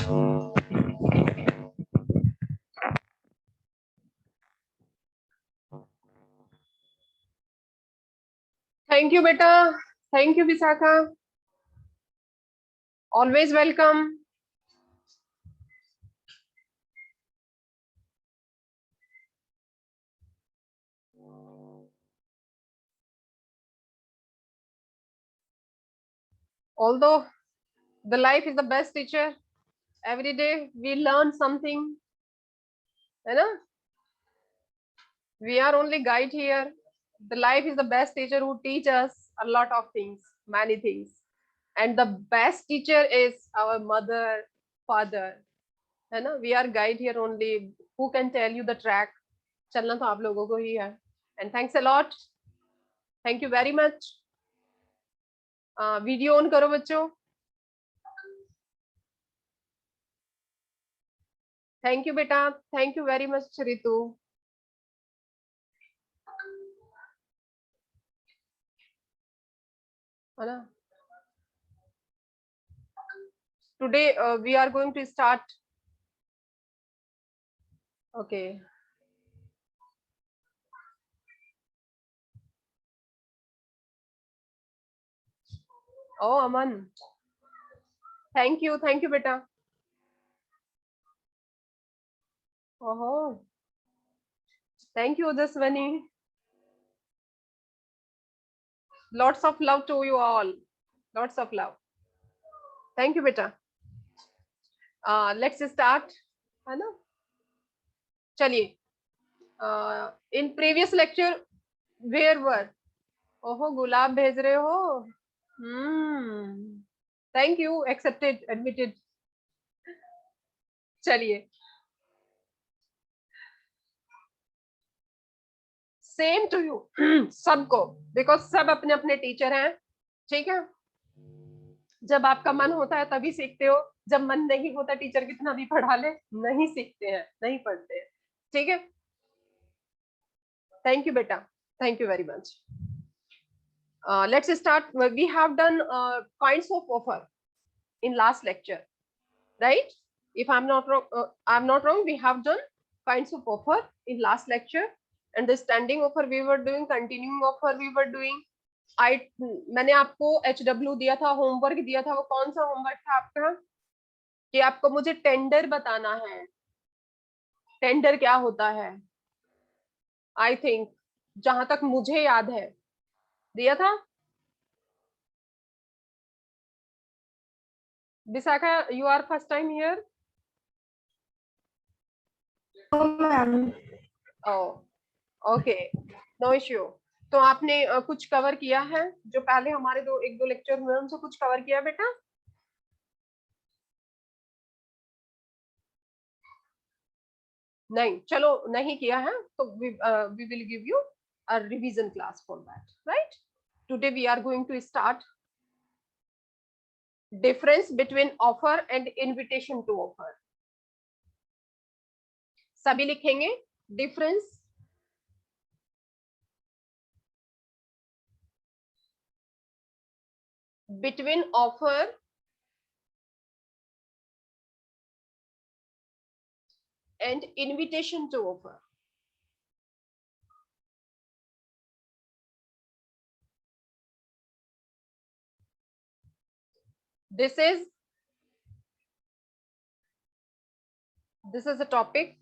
Thank you बेटा, thank you Vishakha, always welcome. Although the life is the best teacher, every day we learn something, है ना? We are only guide here. The life is the best teacher who teach us a lot of things, many things. And the best teacher is our mother, father, है ना? We are guide here only. Who can tell you the track? चलना तो आप लोगों को ही है. And thanks a lot. Thank you very much. Video on करो बच्चों. थैंक यू बेटा, thank you very much Ritu. है ना? Today we are going to start. Okay. Oh, Aman. Thank you beta. Oh, thank you Daswani. Lots of love to you all. Lots of love. Thank you beta. Let's start. है ना? चलिए. In previous lecture, where were? ओहो, गुलाब भेज रहे हो. Thank you. Accepted, admitted. चलिए. Same to you. सबको, because सब अपने अपने टीचर हैं. ठीक है. जब आपका मन होता है तभी सीखते हो. जब मन नहीं होता, टीचर कितना भी पढ़ा ले, नहीं सीखते हैं, नहीं पढ़ते हैं. ठीक है. थैंक यू बेटा, thank you very much. Let's start. We have done kinds of offer in last lecture, right? If I'm not wrong, we have done kinds of offer in last lecture, and the standing offer we were doing, continuing offer we were doing. मैंने आपको HW दिया था, homework दिया था. वो कौन सा homework था आपका? कि आपको मुझे टेंडर बताना है. टेंडर क्या होता है? आई थिंक, जहां तक मुझे याद है, दिया था. Vishakha, you are first time here? Okay, no issue. तो आपने कुछ कवर किया है? जो पहले हमारे एक दो लेक्चर हुए उनसे कुछ कवर किया बेटा? नहीं, चलो नहीं किया है तो we will give you a revision class for that, right? Today we are going to start difference between offer and invitation to offer. सभी लिखेंगे difference between offer and invitation to offer. This is a topic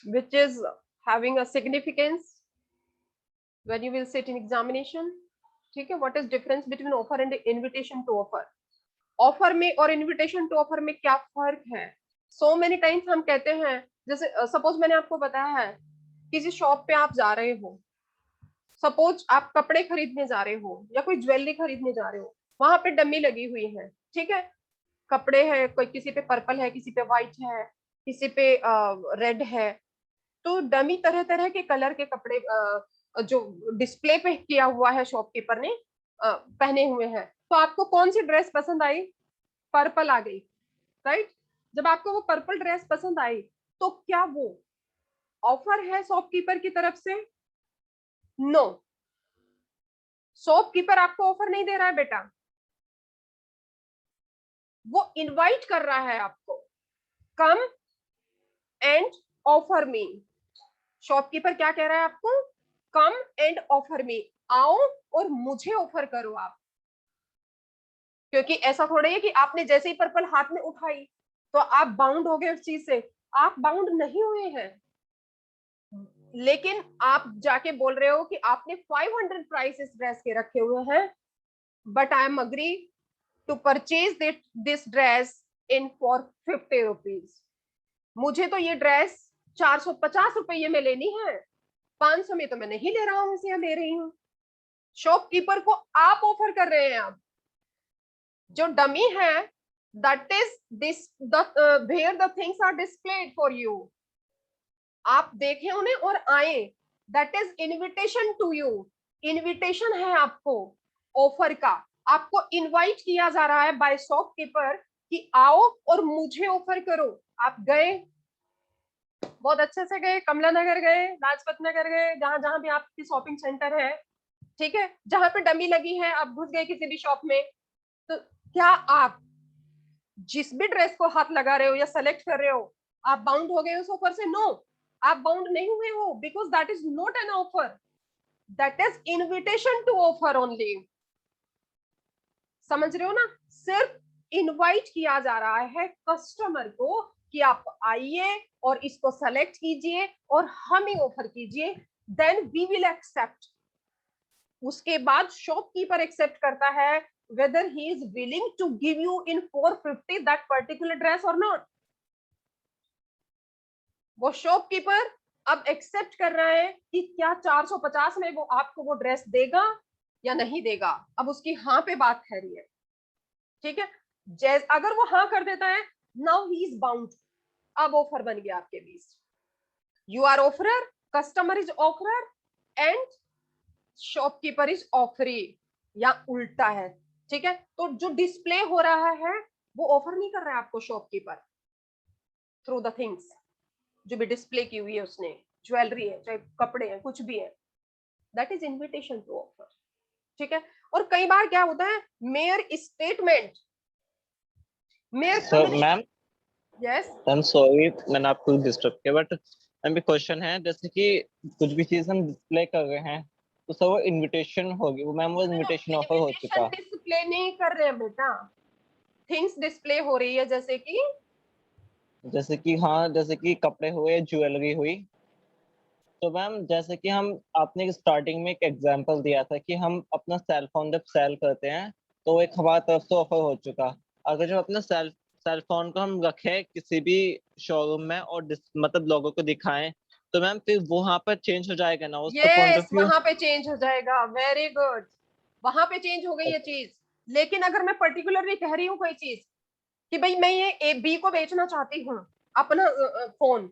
which is having a significance when you will sit in examination. ठीक है. What is difference between offer and invitation to offer? Offer में और invitation to offer में क्या फर्क है? So many times हम कहते हैं, जैसे सपोज मैंने आपको बताया है, किसी शॉप पे आप जा रहे हो, सपोज आप कपड़े खरीदने जा रहे हो या कोई ज्वेलरी खरीदने जा रहे हो, वहां पे डमी लगी हुई है. ठीक है. कपड़े हैं, कोई किसी पे पर्पल है, किसी पे व्हाइट है, किसी पे रेड है. तो डमी तरह तरह के कलर के कपड़े जो डिस्प्ले पे किया हुआ है शॉपकीपर ने पहने हुए हैं. तो आपको कौन सी ड्रेस पसंद आई? पर्पल आ गई, राइट? जब आपको वो पर्पल ड्रेस पसंद आई, तो क्या वो ऑफर है शॉपकीपर की तरफ से? नो, शॉपकीपर आपको ऑफर नहीं दे रहा है बेटा. वो इनवाइट कर रहा है आपको, come and offer me. Shopkeeper क्या कह रहा है आपको, कम एंड ऑफर मी, आओ और मुझे ऑफर करो आप। क्योंकि ऐसा थोड़ा है कि आपने जैसे ही पर्पल हाथ में उठाई तो आप बाउंड हो गए उस चीज से, आप बाउंड नहीं हुए हैं। लेकिन आप जाके बोल रहे हो कि आपने 500 प्राइस इस ड्रेस के रखे हुए हैं, but I am agree to purchase this dress in for 50 rupees. मुझे तो ये ड्रेस 450 रुपये में लेनी है, 500 में तो मैं नहीं ले रहा हूं, इसे ले रही हूँ। शॉपकीपर को आप ऑफर कर रहे हैं। आप जो डमी है, that is this where the things are displayed for you, आप देखें उन्हें और आए, that is invitation to you. Invitation है आपको ऑफर का, आपको इनवाइट किया जा रहा है बाय शॉपकीपर कि आओ और मुझे ऑफर करो। आप गए, बहुत अच्छे से गए, कमला नगर गए, लाजपत नगर गए, जहां जहां भी आपकी शॉपिंग सेंटर है, ठीक है, जहां पे डमी लगी है, आप घुस गए किसी भी शॉप में, तो क्या आप जिस भी ड्रेस को हाथ लगा रहे हो या सेलेक्ट कर रहे हो, आप बाउंड हो गए उस ऑफर से? नो, आप बाउंड नहीं हुए हो, because that is not an offer, that is invitation to offer only. समझ रहे हो ना? सिर्फ इनवाइट किया जा रहा है कस्टमर को कि आप आइए और इसको सेलेक्ट कीजिए और हमें ऑफर कीजिए, देन वी विल एक्सेप्ट। उसके बाद शॉपकीपर एक्सेप्ट करता है whether he is willing to give you in 450 that particular dress or not। वो शॉपकीपर अब एक्सेप्ट कर रहा है कि क्या 450 में वो आपको वो ड्रेस देगा या नहीं देगा। अब उसकी हाँ पे बात ठहरी है, ठीक है। जैसे अगर वो हाँ कर देता है, नाउ ही इज बाउंड, अब ऑफर बन गया आपके बीच। You are offerer, customer is offerer and shopkeeper is offeree, या उल्टा है, ठीक है। तो जो डिस्प्ले हो रहा है वो ऑफर नहीं कर रहा है आपको शॉपकीपर, थ्रू द थिंग्स जो भी डिस्प्ले की हुई है उसने, ज्वेलरी है चाहे कपड़े हैं कुछ भी है, that is invitation to offer, ठीक है। और कई बार क्या होता है, mere statement, mere ma'am, yes, I am sorry मैंने आपको डिस्टर्ब किया, बट मैम एक क्वेश्चन है, जैसे कि कुछ भी चीज हम डिस्प्ले कर रहे हैं तो सर वो इनविटेशन होगी, वो मैम वो इनविटेशन ऑफर हो इनविटेशन चुका। डिस्प्ले नहीं कर रहे हैं बेटा, थिंग्स डिस्प्ले हो रही है, जैसे कि हाँ, जैसे कि कपड़े हुए, ज्वेलरी हुई। तो मैम जैसे कि हम, आपने स्टार्टिंग में एक एग्जांपल दिया था कि हम अपना सेल फोन जब सेल करते हैं तो एक हमारी तरफ से ऑफर हो चुका। अगर जब अपना सेल फोन को हम रखें किसी भी शोरूम में और मतलब लोगों को दिखाएं, तो मैम फिर वो वहां पर चेंज हो जाएगा ना उसका पॉइंट ऑफ यस, व्यू? वहां पे चेंज हो जाएगा, वेरी गुड, वहां पे चेंज हो गई ये चीज। लेकिन अगर मैं पर्टिकुलरली कह रही हूँ कोई चीज कि भाई मैं ये ए बी को बेचना चाहती हूँ अपना फोन,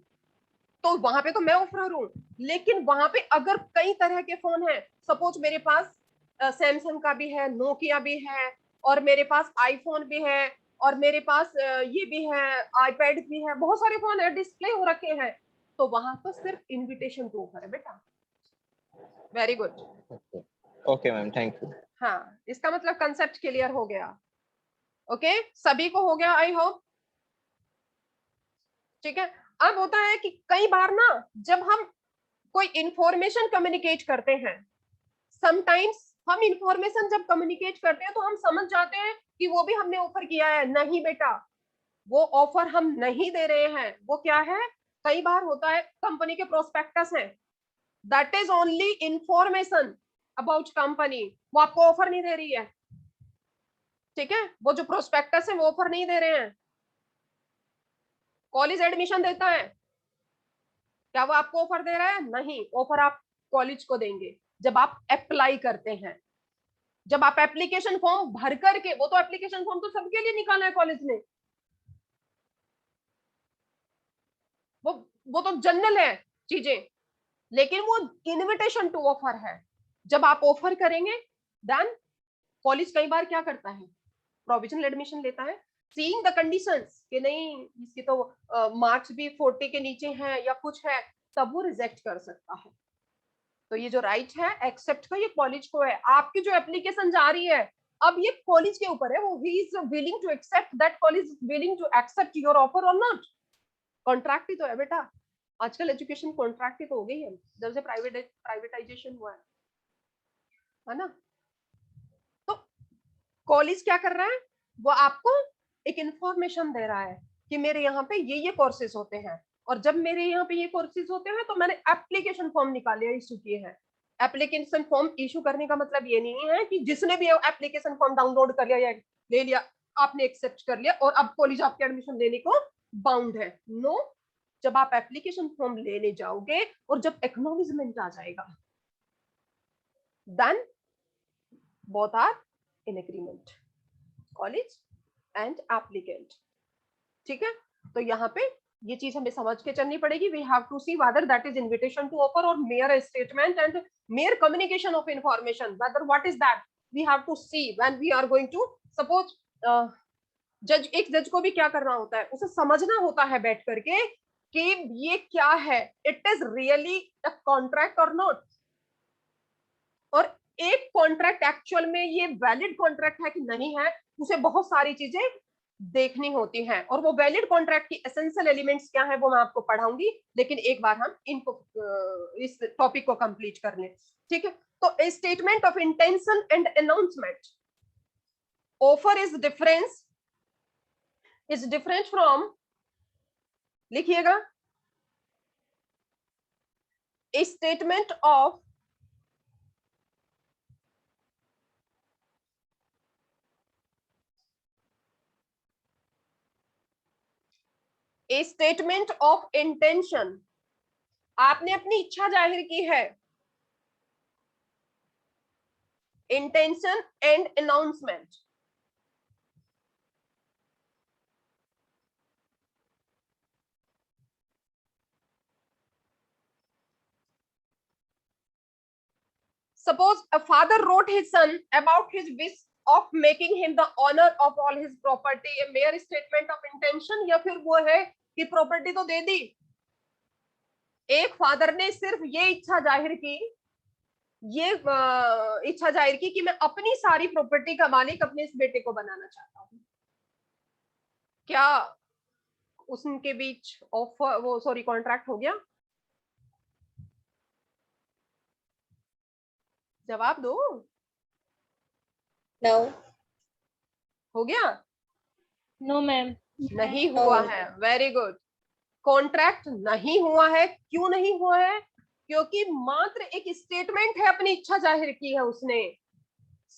तो वहां पे तो मैं ऑफर हूँ। लेकिन वहां पे अगर कई तरह के फोन है, सपोज मेरे पास सैमसंग का भी है, नोकिया भी है, और मेरे पास आईफोन भी है, और मेरे पास ये भी है, आईपैड भी है, बहुत सारे फोन है डिस्प्ले हो रखे हैं, तो वहां तो सिर्फ इनविटेशन टू ऑफर है बेटा। Very good. Okay ma'am, thank you. हाँ, इसका मतलब कंसेप्ट क्लियर हो गया। ओके, सभी को हो गया आई होप, ठीक है। अब होता है कि कई बार ना, जब हम कोई इंफॉर्मेशन कम्युनिकेट करते हैं, समटाइम्स हम इंफॉर्मेशन जब कम्युनिकेट करते हैं तो हम समझ जाते हैं कि वो भी हमने ऑफर किया है। नहीं बेटा, वो ऑफर हम नहीं दे रहे हैं। वो क्या है, कई बार होता है कंपनी के प्रोस्पेक्टस है, that is only information about company, वो आपको ऑफर नहीं दे रही है, ठीक है। वो जो प्रोस्पेक्टस है वो ऑफर नहीं दे रहे हैं। कॉलेज एडमिशन देता है, क्या वो आपको ऑफर दे रहा है? नहीं, ऑफर आप कॉलेज को देंगे जब आप अप्लाई करते हैं, जब आप एप्लीकेशन फॉर्म भर करके, वो तो एप्लीकेशन फॉर्म तो सबके लिए निकाला है कॉलेज ने, वो वो तो जनरल है चीजें। लेकिन वो इनविटेशन टू ऑफर है, जब आप ऑफर करेंगे देन कॉलेज कई बार क्या करता है, प्रोविजनल एडमिशन लेता है, सीइंग द कंडीशंस कि नहीं इसके तो मार्क्स भी 40 के नीचे हैं या कुछ है, तब वो रिजेक्ट कर सकता है। तो ये जो राइट है एक्सेप्ट का, ये कॉलेज को है। आपकी जो एप्लीकेशन जा रही है, अब ये कॉलेज के ऊपर है, वो ही is willing to accept, that college is willing to accept your offer और नॉट। कॉन्ट्रैक्ट ही तो है बेटा, आजकल एजुकेशन कॉन्ट्रैक्ट ही तो हो गई है जब से प्राइवेटाइजेशन हुआ है ना। तो कॉलेज क्या कर रहा है, वो आपको एक इंफॉर्मेशन दे रहा है कि मेरे यहाँ पे ये कोर्सेज होते हैं, और जब मेरे यहाँ पे ये कोर्सेज होते हैं तो मैंने एप्लीकेशन फॉर्म निकाले, इशू किए हैं। एप्लीकेशन फॉर्म इशू करने का मतलब ये नहीं है कि जिसने भी एप्लीकेशन फॉर्म डाउनलोड कर लिया या ले लिया आपने एक्सेप्ट कर लिया और अब कॉलेज आपके एडमिशन लेने को बाउंड है। नो, जब आप एप्लीकेशन फॉर्म लेने जाओगे और जब एक्नॉलेजमेंट आ जाएगा, then both are in agreement, college and applicant। ठीक है, तो यहाँ पे ये चीज हमें समझ के चलनी पड़ेगी। We have to see whether that is invitation to offer or mere statement and mere communication of information, whether what is that we have to see when we are going to suppose जज, एक जज को भी क्या करना होता है, उसे समझना होता है बैठ करके कि ये क्या है, it is really a contract और नॉट, और एक कॉन्ट्रैक्ट एक्चुअल में ये वैलिड कॉन्ट्रैक्ट है कि नहीं है, उसे बहुत सारी चीजें देखनी होती हैं। और वो वैलिड कॉन्ट्रैक्ट की एसेंशियल एलिमेंट्स क्या है वो मैं आपको पढ़ाऊंगी, लेकिन एक बार हम इनको इस टॉपिक को कंप्लीट कर लें। ठीक है, तो statement of intention and announcement, offer is different from, लिखिएगा, a statement of a statement of intention, आपने अपनी इच्छा जाहिर की है, intention and announcement. Suppose a father wrote his son about his wish of making him the owner of all his property, a mere statement of intention, या फिर वो है कि प्रॉपर्टी तो दे दी। एक फादर ने सिर्फ ये इच्छा जाहिर की, ये इच्छा जाहिर की कि मैं अपनी सारी प्रॉपर्टी का मालिक अपने इस बेटे को बनाना चाहता हूँ। क्या उनके बीच ऑफर, वो सॉरी कॉन्ट्रैक्ट हो गया? जवाब दो। No. हो गया? No, ma'am. नहीं हुआ है। वेरी गुड, कॉन्ट्रैक्ट नहीं हुआ है। क्यों नहीं हुआ है? क्योंकि मात्र एक स्टेटमेंट है, अपनी इच्छा जाहिर की है उसने,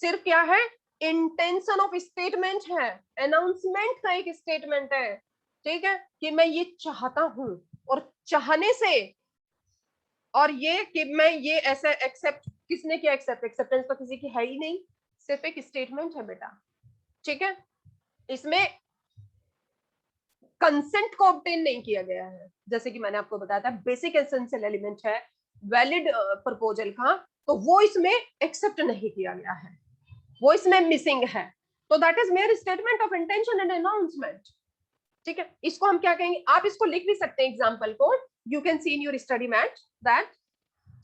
सिर्फ क्या है, इंटेंशन ऑफ स्टेटमेंट है, अनाउंसमेंट का एक स्टेटमेंट है। ठीक है, कि मैं ये चाहता हूं, और चाहने से, और ये कि मैं ये ऐसा एक्सेप्ट, किसने किया एक्सेप्ट? एक्सेप्टेंस तो किसी की है ही नहीं, सिर्फ एक स्टेटमेंट है बेटा। ठीक है, इसमें कंसेंट को ऑब्टेन नहीं किया गया है, जैसे कि मैंने आपको बताया था बेसिक एसेंशियल एलिमेंट है वैलिड प्रपोजल का, तो वो इसमें एक्सेप्ट नहीं किया गया है, वो इसमें मिसिंग है। तो that is mayor statement of intention and announcement. ठीक है, इसको हम क्या कहेंगे, आप इसको लिख भी सकते हैं एग्जांपल को, you can see in your study mat that.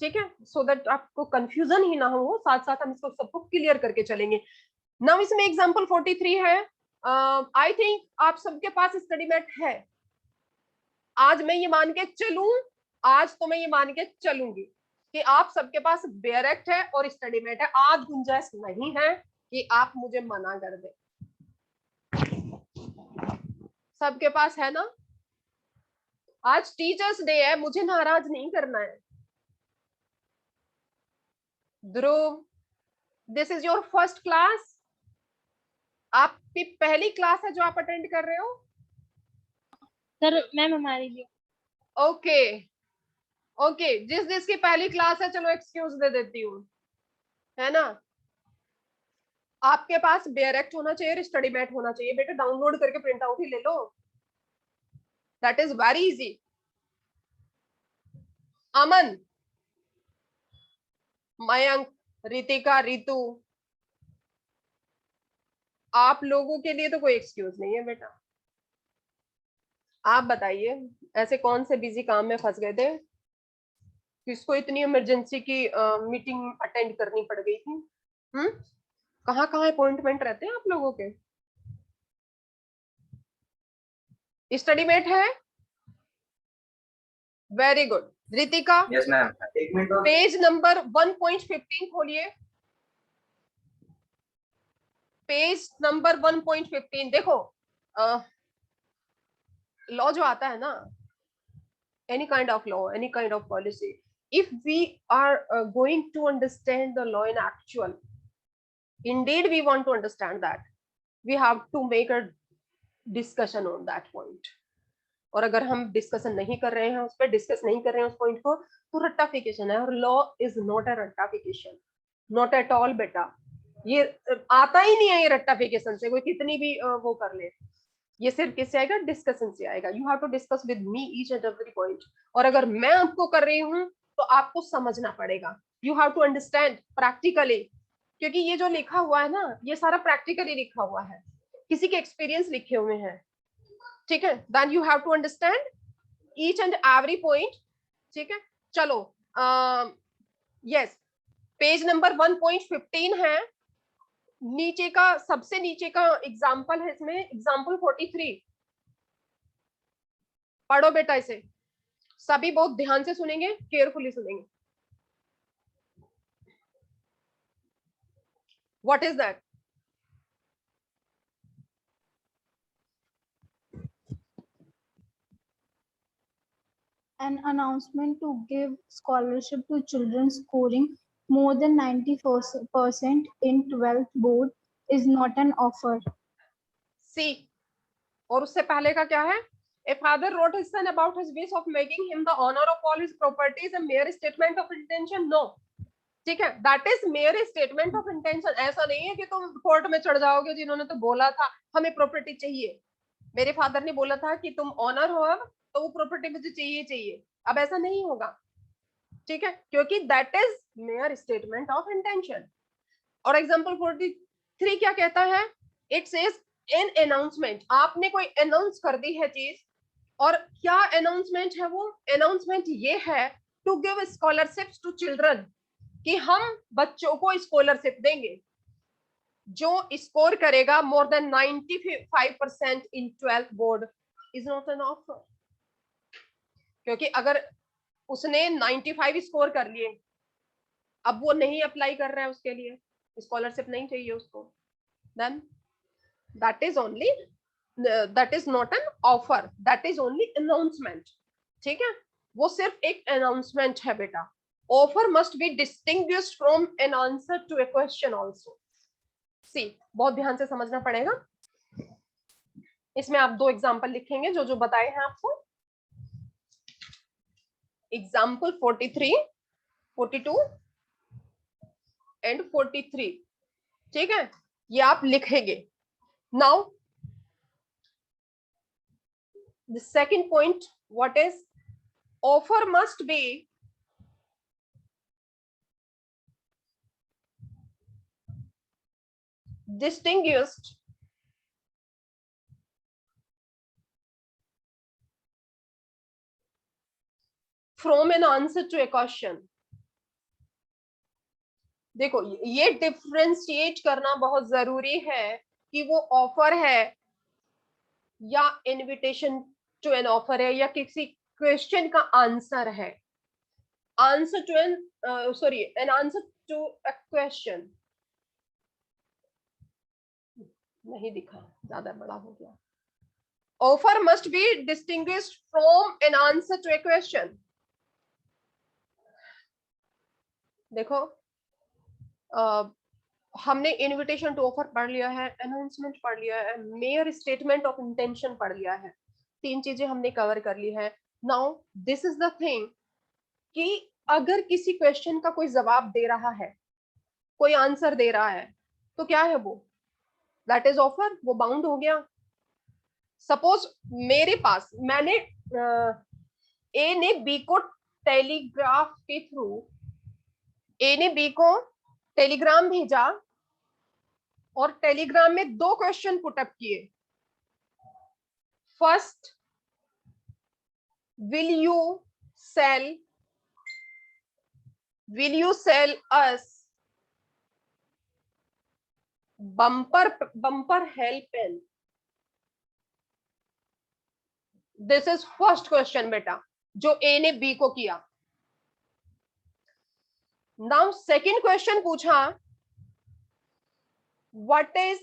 ठीक है, सो दैट आपको कंफ्यूजन ही ना हो, साथ साथ हम इसको सबको क्लियर करके चलेंगे। नाउ इसमें एग्जांपल 43 है। आई थिंक आप सबके पास स्टडी मैट है। आज मैं ये मान के चलूं, आज तो मैं ये मान के चलूंगी कि आप सबके पास बेयरेक्ट है और स्टडी मैट है। आज गुंजाइश नहीं है कि आप मुझे मना कर दे, सबके पास है ना? आज टीचर्स डे है, मुझे नाराज नहीं करना है। Dhruv, this is your first class, आपकी पहली क्लास है जो आप अटेंड कर रहे हो? सर मैम हमारी भी। ओके ओके, जिस जिसकी पहली क्लास है चलो एक्सक्यूज दे देती हूँ, है ना? आपके पास बेयरेक्ट होना चाहिए और स्टडी मैट होना चाहिए बेटा, डाउनलोड करके प्रिंट आउट ही ले लो, दैट इज वेरी इजी। अमन, मयंक, रितिका, रितु, आप लोगों के लिए तो कोई एक्सक्यूज नहीं है बेटा। आप बताइए ऐसे कौन से बिजी काम में फंस गए थे, किसको इतनी इमरजेंसी की मीटिंग अटेंड करनी पड़ गई थी? कहाँ कहाँ अपॉइंटमेंट रहते हैं आप लोगों के? स्टडी मेट है, very good. Ritika, yes ma'am, एक मिनट और। पेज नंबर 1.15 खोलिए, पेज नंबर 1.15। देखो लॉ जो आता है ना, any kind of law, any kind of policy, if we are going to understand the law in actual, indeed we want to understand that, we have to make a discussion on that point. और अगर हम discussion नहीं कर रहे हैं उस पर, discuss नहीं कर रहे हैं उस पॉइंट को, तो रट्टाफिकेशन है। और लॉ इज नॉट अ रट्टाफिकेशन, नॉट एट ऑल बेटा। ये आता ही नहीं है ये रट्टाफिकेशन से, कोई कितनी भी वो कर ले। ये सिर्फ किससे आएगा? डिस्कशन से आएगा। You have to discuss with me each and every point. और अगर मैं आपको कर रही हूँ तो आपको समझना पड़ेगा, you have to understand practically, क्योंकि ये जो लिखा हुआ है ना, ये सारा प्रैक्टिकली लिखा हुआ है, किसी के एक्सपीरियंस लिखे हुए हैं, ठीक है? Then you have to understand each and every point, ठीक है? चलो यस, पेज नंबर 1.15 है, नीचे का, सबसे नीचे का एग्जाम्पल है इसमें, एग्जाम्पल 43। पढ़ो बेटा इसे, सभी बहुत ध्यान से सुनेंगे, केयरफुली सुनेंगे। What is that? An announcement to give scholarship to children scoring more than 90% in 12th board is not an offer. सी, और उससे पहले का क्या है? A father wrote his son about his wish of making him the honor of all his properties, a mere statement of intention. No, ठीक है, that is mere statement of intention। ऐसा नहीं है कि तुम कोर्ट में चढ़ जाओगे, जिन्होंने तो बोला था हमें प्रॉपर्टी चाहिए, मेरे फादर ने बोला था कि तुम ऑनर हो अब, तो वो प्रॉपर्टी मुझे चाहिए चाहिए, अब ऐसा नहीं होगा, ठीक है? क्योंकि that is mere statement of intention। और एग्जांपल 43 क्या कहता है? इट सेज एन अनाउंसमेंट, आपने कोई अनाउंस कर दी है चीज, और क्या अनाउंसमेंट है वो? अनाउंसमेंट ये है to give scholarships to children, कि हम बच्चों को स्कॉलरशिप देंगे जो स्कोर करेगा more than 95% in 12th board, is not an offer. क्योंकि अगर उसने 95 स्कोर कर लिए, अब वो नहीं अप्लाई कर रहा है, उसके लिए स्कॉलरशिप नहीं चाहिए उसको, then that is only, that is not an offer, that is only announcement, ठीक है? वो सिर्फ एक अनाउंसमेंट है बेटा। Offer must be distinguished from an answer to a question also. See, बहुत ध्यान से समझना पड़ेगा। इसमें आप दो एग्जांपल लिखेंगे जो जो बताए हैं आपको, एग्जांपल 43, 42 एंड 43, ठीक है? ये आप लिखेंगे। Now the second point, what is? Offer must B distinguished from an answer to a question। देखो ये डिफरेंशिएट करना बहुत जरूरी है कि वो ऑफर है या इनविटेशन टू एन ऑफर है, या किसी क्वेश्चन का आंसर है। Answer to an, sorry, an answer to a question, नहीं दिखा, ज्यादा बड़ा हो गया। Offer must be distinguished from an answer to a question. देखो हमने इनविटेशन टू ऑफर पढ़ लिया है, अनाउंसमेंट पढ़ लिया है, मेयर स्टेटमेंट ऑफ इंटेंशन पढ़ लिया है, तीन चीजें हमने कवर कर ली है। Now this is the thing कि अगर किसी क्वेश्चन का कोई जवाब दे रहा है, कोई आंसर दे रहा है, तो क्या है वो? दैट इज ऑफर, वो बाउंड हो गया। सपोज मेरे पास, मैंने ए ने बी को टेलीग्राफ के थ्रू, ए ने बी को टेलीग्राम भेजा और टेलीग्राम में दो क्वेश्चन पुटअप किए। First, will you sell us bumper help pen, this is first question बेटा जो ए ने बी को किया। नाउ सेकंड क्वेश्चन पूछा, what is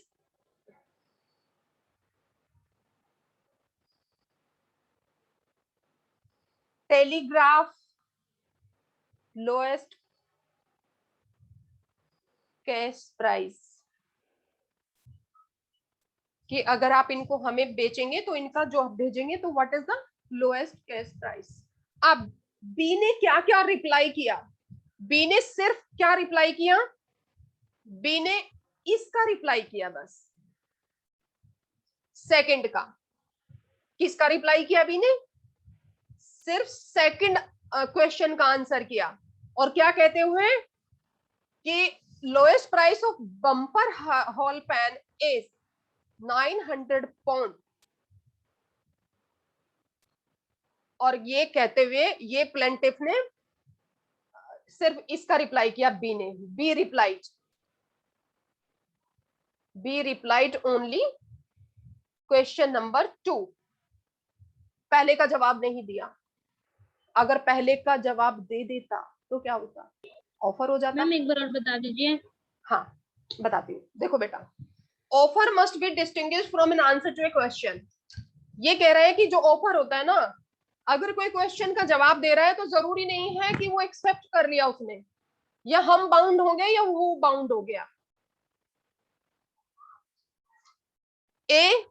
telegraph lowest cash price, कि अगर आप इनको हमें बेचेंगे तो इनका जो आप भेजेंगे तो what is the lowest cash price. अब बी ने क्या क्या रिप्लाई किया, बी ने सिर्फ क्या रिप्लाई किया, बी ने इसका रिप्लाई किया बस, सेकंड का। किसका रिप्लाई किया बी ने, सिर्फ सेकंड क्वेश्चन का आंसर किया, और क्या कहते हुए कि lowest price of bumper hall pen is 900 pound, और ये कहते हुए ये प्लेंटिफ ने सिर्फ इसका रिप्लाई किया बी ने, B replied only question number 2, पहले का जवाब नहीं दिया। अगर पहले का जवाब दे देता तो क्या होता, ऑफर हो जाता। मैम एक बार और बता दीजिए। हाँ बताती हूँ, देखो बेटा, offer must be distinguished from an answer to a question. ये कह रहा है कि जो ऑफर होता है ना, अगर कोई क्वेश्चन का जवाब दे रहा है तो जरूरी नहीं है कि वो एक्सेप्ट कर लिया उसने, या हम बाउंड हो गए या वो बाउंड हो गया। ए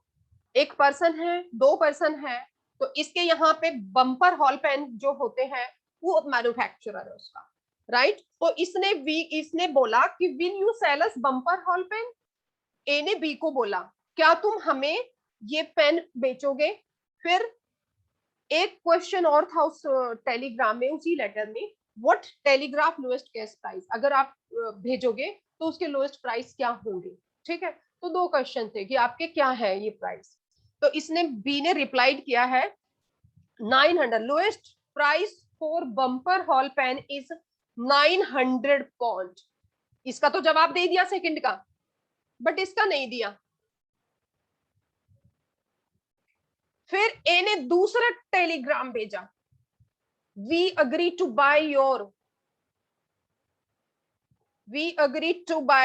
एक पर्सन है, 2 पर्सन है, तो इसके यहाँ पे बम्पर हॉल पेन जो होते हैं वो मैन्युफैक्चरर है उसका, राइट। तो इसने बोला कि will you sell us bumper hall pen, A ने बी को बोला क्या तुम हमें ये पेन बेचोगे। फिर एक क्वेश्चन और था उस टेलीग्राम में, उसी लेटर में, what telegraph lowest cash price, अगर आप भेजोगे तो उसके लोएस्ट प्राइस क्या होंगे, ठीक है। तो 2 क्वेश्चन थे कि आपके क्या है ये प्राइस, तो इसने बी ने रिप्लाइड किया है 900, lowest price for bumper hall pen is 900 pound. इसका तो जवाब दे दिया सेकंड का, बट इसका नहीं दिया। फिर ए ने दूसरा टेलीग्राम भेजा, we agree to buy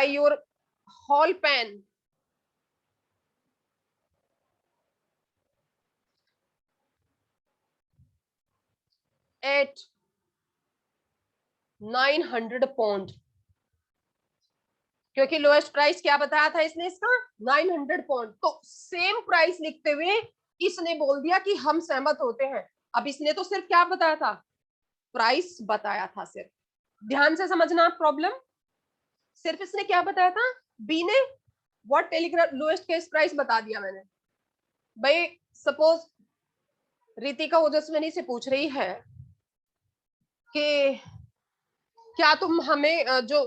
your hall pen at 900 pound, क्योंकि लोएस्ट प्राइस क्या बताया था इसने इसका 900 पाउंड। तो सेम प्राइस लिखते हुए इसने बोल दिया कि हम सहमत होते हैं। अब इसने तो सिर्फ क्या बताया था, प्राइस बताया था सिर्फ, ध्यान से समझना आप प्रॉब्लम। सिर्फ इसने क्या बताया था, बी ने what telegraph lowest case price बता दिया मैंने। भाई सपोज रितिका ओजस्विनी से पूछ रही है कि क्या तुम हमें जो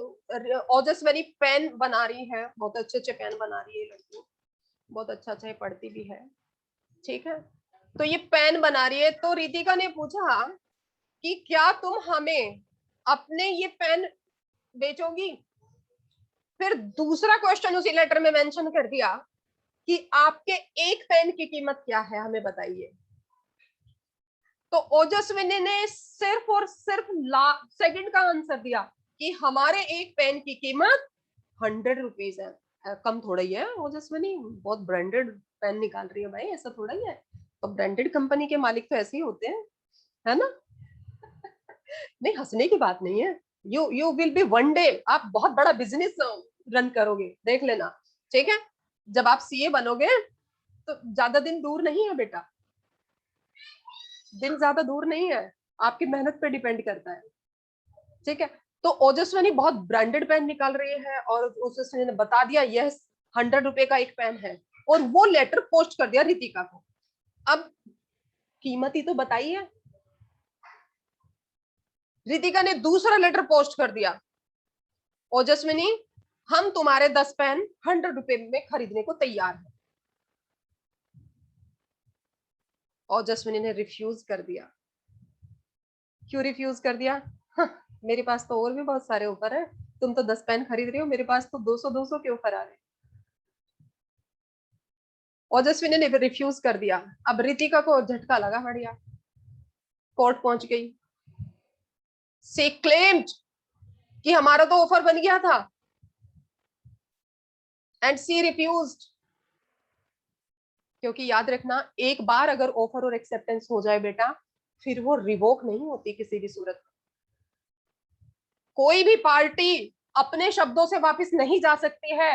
ओजस्विनी पेन बना रही है, बहुत अच्छे अच्छे पेन बना रही है लड़की, बहुत अच्छा अच्छा पढ़ती भी है, ठीक है, तो ये पेन बना रही है। तो रितिका ने पूछा कि क्या तुम हमें अपने ये पेन बेचोगी। फिर दूसरा क्वेश्चन उसी लेटर में मेंशन कर दिया कि आपके एक पेन की कीमत क्या है हमें बताइए। तो ओजस्विनी ने सिर्फ और सिर्फ सेकंड का आंसर दिया कि हमारे एक पेन की कीमत 100 रुपीज है। कम थोड़ा ही है, ओजस्विनी बहुत ब्रांडेड पेन निकाल रही है भाई, ऐसा थोड़ा ही है। तो ब्रांडेड कंपनी के मालिक तो ऐसे ही होते हैं, है ना। नहीं हंसने की बात नहीं है, you will be one day, आप बहुत बड़ा बिजनेस रन करोगे, देख लेना, ठीक है। जब आप सीए बनोगे तो ज्यादा दिन दूर नहीं है बेटा, दिन ज्यादा दूर नहीं है, आपकी मेहनत पे डिपेंड करता है, ठीक है। तो ओजस्विनी बहुत ब्रांडेड पेन निकाल रही है और ओजस्विनी ने बता दिया यस 100 रुपए का एक पेन है, और वो लेटर पोस्ट कर दिया रितिका को। अब कीमत ही तो बताई है। रितिका ने दूसरा लेटर पोस्ट कर दिया, ओजस्विनी हम तुम्हारे 10 पेन 100 रुपए में खरीदने को तैयार है। ओजस्विनी ने रिफ्यूज कर दिया। क्यों रिफ्यूज कर दिया, मेरे पास तो और भी बहुत सारे ऑफर है, तुम तो 10 पेन खरीद रही हो, मेरे पास तो 200 200 के ऑफर आ रहे हैं। ओजस्विनी ने रिफ्यूज कर दिया। अब रितिका को झटका लगा बढ़िया, कोर्ट पहुंच गई। शी क्लेम्ड कि हमारा तो ऑफर बन गया था एंड शी रिफ्यूज्ड। क्योंकि याद रखना, एक बार अगर ऑफर और एक्सेप्टेंस हो जाए बेटा, फिर वो रिवोक नहीं होती किसी भी सूरत में। कोई भी पार्टी अपने शब्दों से वापस नहीं जा सकती है।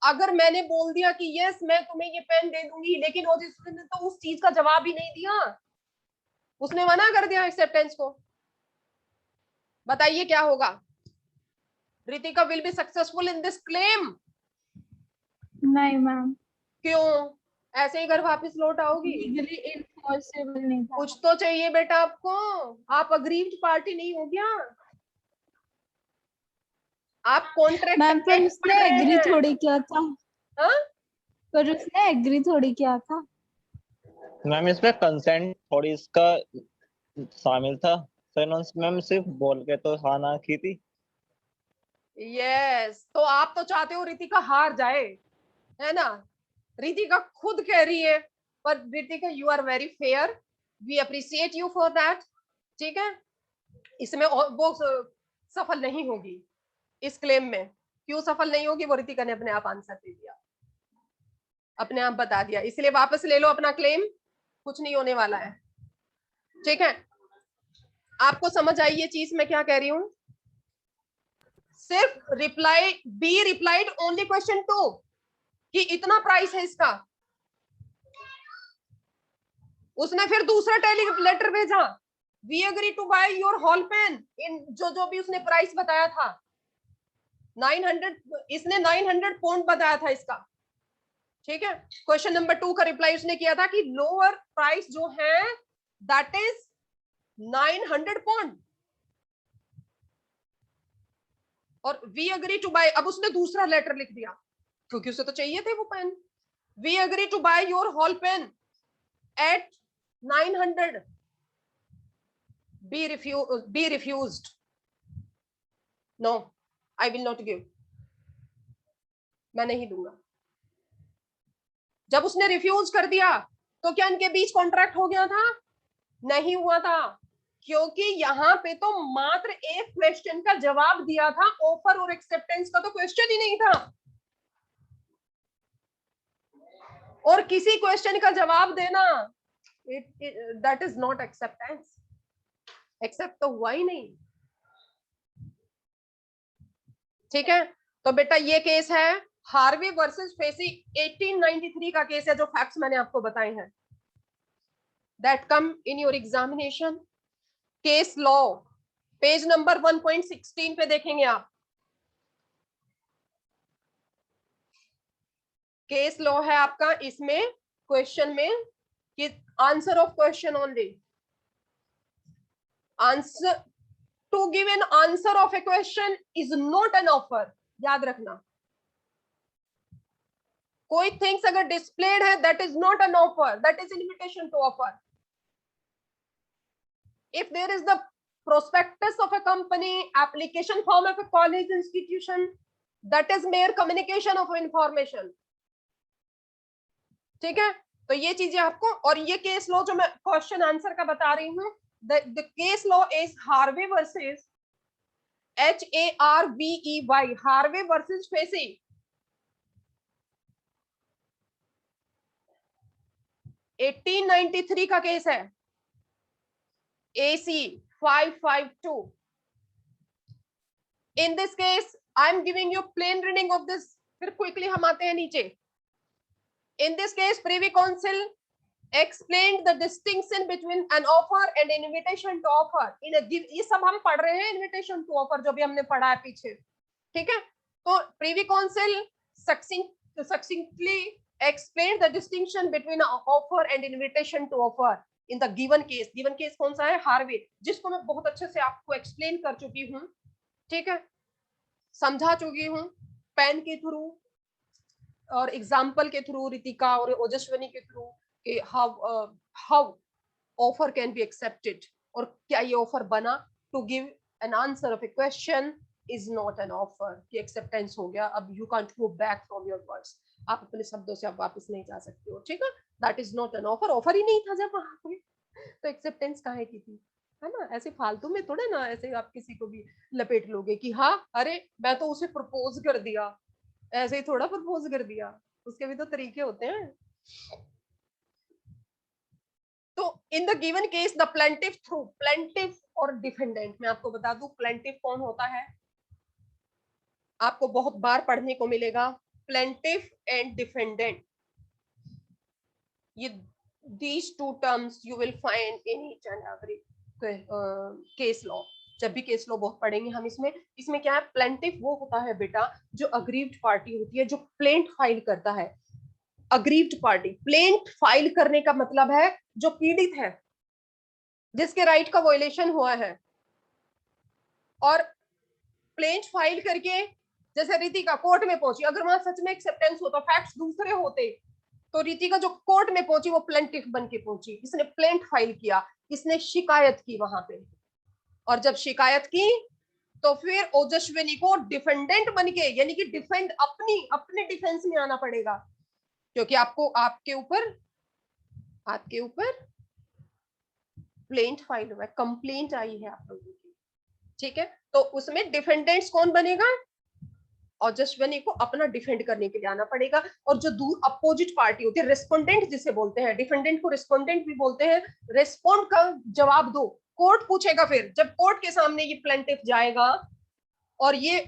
अगर मैंने बोल दिया कि यस मैं तुम्हें ये पेन दे दूंगी, लेकिन ओजस्विनी ने तो उस चीज का जवाब ही नहीं दिया, उसने मना कर दिया एक्सेप्टेंस को, बताइए क्या होगा? Ritika will be successful in this claim? नहीं मैम, क्यों? ऐसे ही घर वापस लौट आओगी? लीगली इम्पॉसिबल नहीं था। कुछ तो चाहिए बेटा आपको। आप अग्रीव्ड पार्टी नहीं हो गया, आप कॉन्ट्रैक्ट मैम पर उसने एग्री थोड़ी किया था। हाँ? पर उसने एग्री थोड़ी किया था। मैम इसमें कंसेंट थोड़ी इसका शामिल था, तो मैम सिर्फ बोल के तो हाँ ना की थी। यस, तो आप तो चाहते हो रितिका हार जाए, है ना? रितिका खुद कह रही है, पर Ritika you are very fair, we appreciate you for that. ठीक है, इसमें वो सफल नहीं होगी इस क्लेम में। क्यों सफल नहीं होगी, वो रितिका ने अपने आप आंसर दे दिया, अपने आप बता दिया। इसलिए वापस ले लो अपना क्लेम, कुछ नहीं होने वाला है। ठीक है, आपको समझ आई ये चीज मैं क्या कह रही हूं? सिर्फ reply B replied only question 2 कि इतना प्राइस है इसका। उसने फिर दूसरा टेली लेटर भेजा, we agree to buy your hall pen in जो भी उसने प्राइस बताया था 900, इसने 900 पाउंड बताया था इसका। ठीक है, क्वेश्चन नंबर 2 का रिप्लाई उसने किया था कि लोअर प्राइस जो है दैट इज 900 पाउंड, और वी एग्री टू बाय। अब उसने दूसरा लेटर लिख दिया क्योंकि उसे तो चाहिए थे वो pen, we agree to buy your hall pen at 900, be refused, no I will not give, मैं नहीं दूंगा। जब उसने रिफ्यूज कर दिया तो क्या इनके बीच कॉन्ट्रैक्ट हो गया था? नहीं हुआ था, क्योंकि यहाँ पे तो मात्र एक क्वेश्चन का जवाब दिया था, ऑफर और एक्सेप्टेंस का तो क्वेश्चन ही नहीं था। और किसी क्वेश्चन का जवाब देना that is not acceptance, accept तो हुआ ही नहीं। ठीक है, तो बेटा ये केस है हार्वे वर्सेस फेसी 1893 का केस है, जो फैक्ट्स मैंने आपको बताए हैं that come in your examination. Case law page number 1.16 पे देखेंगे आप। केस लॉ है आपका, इसमें क्वेश्चन में कि answer of question only, answer to give an answer of a question is not an offer. याद रखना, कोई थिंग्स अगर डिस्प्लेड है that is not an offer, that is invitation to offer. if there is the prospectus of a company, application form of a college institution, that is mere communication of information। ठीक है, तो ये चीजें आपको, और ये case law जो मैं क्वेश्चन आंसर का बता रही हूं, the case law is Harvey versus HARVEY, Harvey versus facie. Eighteen 1893 का केस है, AC 552। In this case, I am giving you plain reading of this, फिर क्विकली हम आते हैं नीचे। In this case, Privy Council explained the distinction between an offer and an invitation to offer in a give, ये सब हम पढ़ रहे हैं invitation to offer जो भी हमने पढ़ा है पीछे। ठीक है, तो Privy Council succinctly explained the distinction between an offer and invitation to offer in the given case. Given case कौन सा है? हार्वे, जिसको मैं बहुत अच्छे से आपको एक्सप्लेन कर चुकी हूँ। ठीक है, समझा चुकी हूँ पेन के थ्रू और एग्जाम्पल के थ्रू, रितिका और ओजस्विनी के through, how offer can be accepted, और क्या ये ऑफर बना। To give an answer of a question is not an offer, कि एक्सेप्टेंस हो गया, अब you can't go back from your words. आप अपने शब्दों से आप वापस नहीं जा सकते हो, ठीक है। That is not an offer, offer ही नहीं था जब वहां पे, तो एक्सेप्टेंस काहे की थी, है ना। ऐसे फालतू में थोड़े ना ऐसे आप किसी को भी लपेट लोगे कि हाँ अरे मैं तो उसे प्रपोज कर दिया, ऐसे ही थोड़ा प्रपोज कर दिया, उसके भी तो तरीके होते हैं। तो in the given case the plaintiff through, plaintiff और डिफेंडेंट, मैं आपको बता दूं प्लेंटिफ कौन होता है, आपको बहुत बार पढ़ने को मिलेगा, प्लेंटिफ एंड डिफेंडेंट, ये these two terms you will find in each and every case law. जब भी केस लॉ बहुत पढ़ेंगे हम इसमें क्या है, प्लेंटिफ वो होता है बेटा जो अग्रीव्ड पार्टी होती है, जो प्लेंट फाइल करता है। अग्रीव्ड पार्टी, प्लेंट फाइल करने का मतलब है जो पीड़ित है, जिसके राइट का वॉयलेशन हुआ है, और प्लेंट फाइल करके जैसे रितिका कोर्ट में पहुंची, अगर वहां सच में एक्सेप्टेंस होता, फैक्ट्स दूसरे होते, तो रितिका जो कोर्ट में पहुंची वो प्लेंटिफ बन के पहुंची, इसने प्लेंट फाइल किया, इसने शिकायत की वहां पे, और जब शिकायत की तो फिर ओजस्विनी को डिफेंडेंट बन के, यानी कि डिफेंड अपने डिफेंस में आना पड़ेगा, क्योंकि आपको आपके ऊपर प्लेंट फाइल हुआ है, कंप्लेंट आई है आप लोगों की, ठीक है। तो उसमें डिफेंडेंट्स कौन बनेगा, ओजस्विनी को अपना डिफेंड करने के लिए आना पड़ेगा, और जो दूर अपोजिट पार्टी होती है, रेस्पोंडेंट जिसे बोलते हैं, डिफेंडेंट को रेस्पोंडेंट भी बोलते हैं, रेस्पोंड का जवाब दो, कोर्ट पूछेगा, फिर जब कोर्ट के सामने ये प्लेंटिफ जाएगा और ये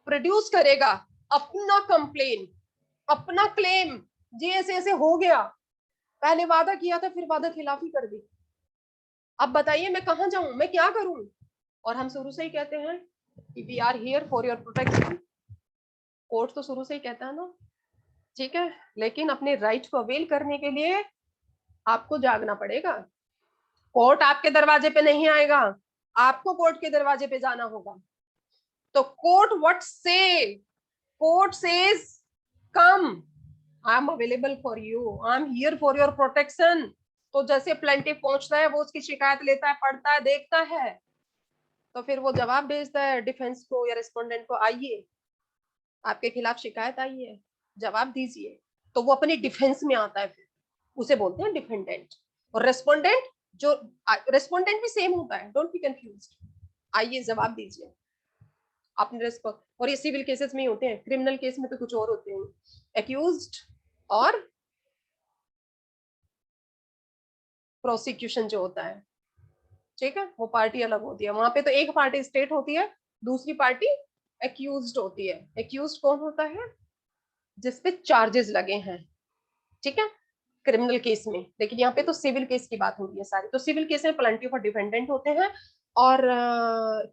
प्रोड्यूस करेगा अपना कंप्लेन, अपना क्लेम, जी ऐसे ऐसे हो गया, पहले वादा किया था फिर वादा खिलाफी कर दी, अब बताइए मैं कहां जाऊं, मैं क्या करूं, और हम शुरू से ही कहते हैं we are here for your protection, court तो शुरू से ही कहता है ना, ठीक है। लेकिन अपने राइट को अवेल करने के लिए आपको जागना पड़ेगा, कोर्ट आपके दरवाजे पे नहीं आएगा, आपको कोर्ट के दरवाजे पे जाना होगा। तो कोर्ट व्हाट से, court says come, I am available for you, I am here for your protection. तो जैसे प्लेंटिफ पहुंचता है वो उसकी शिकायत लेता है, पढ़ता है, देखता है, तो फिर वो जवाब भेजता है डिफेंस को या रेस्पोंडेंट को, आइए आपके खिलाफ शिकायत आई है, जवाब दीजिए, तो वो अपनी डिफेंस में आता है, फिर उसे बोलते हैं डिफेंडेंट। और रेस्पोंडेंट, जो रेस्पोंडेंट भी सेम होता है, डोंट बी कंफ्यूज्ड, आइए जवाब दीजिए आपने रेस्पोंड। और ये सिविल केसेस में ही होते हैं, क्रिमिनल केस में तो कुछ और होते हैं, एक्यूज्ड और प्रोसिक्यूशन जो होता है, ठीक है, वो पार्टी अलग होती है, वहां पे तो एक पार्टी स्टेट होती है, दूसरी पार्टी एक्यूज्ड होती है। एक्यूज्ड कौन होता है, जिसपे चार्जेस लगे हैं, ठीक है, क्रिमिनल केस में। लेकिन यहाँ पे तो सिविल केस की बात हो रही है सारी, तो सिविल केस में प्लेंटिफ और डिफेंडेंट होते हैं, और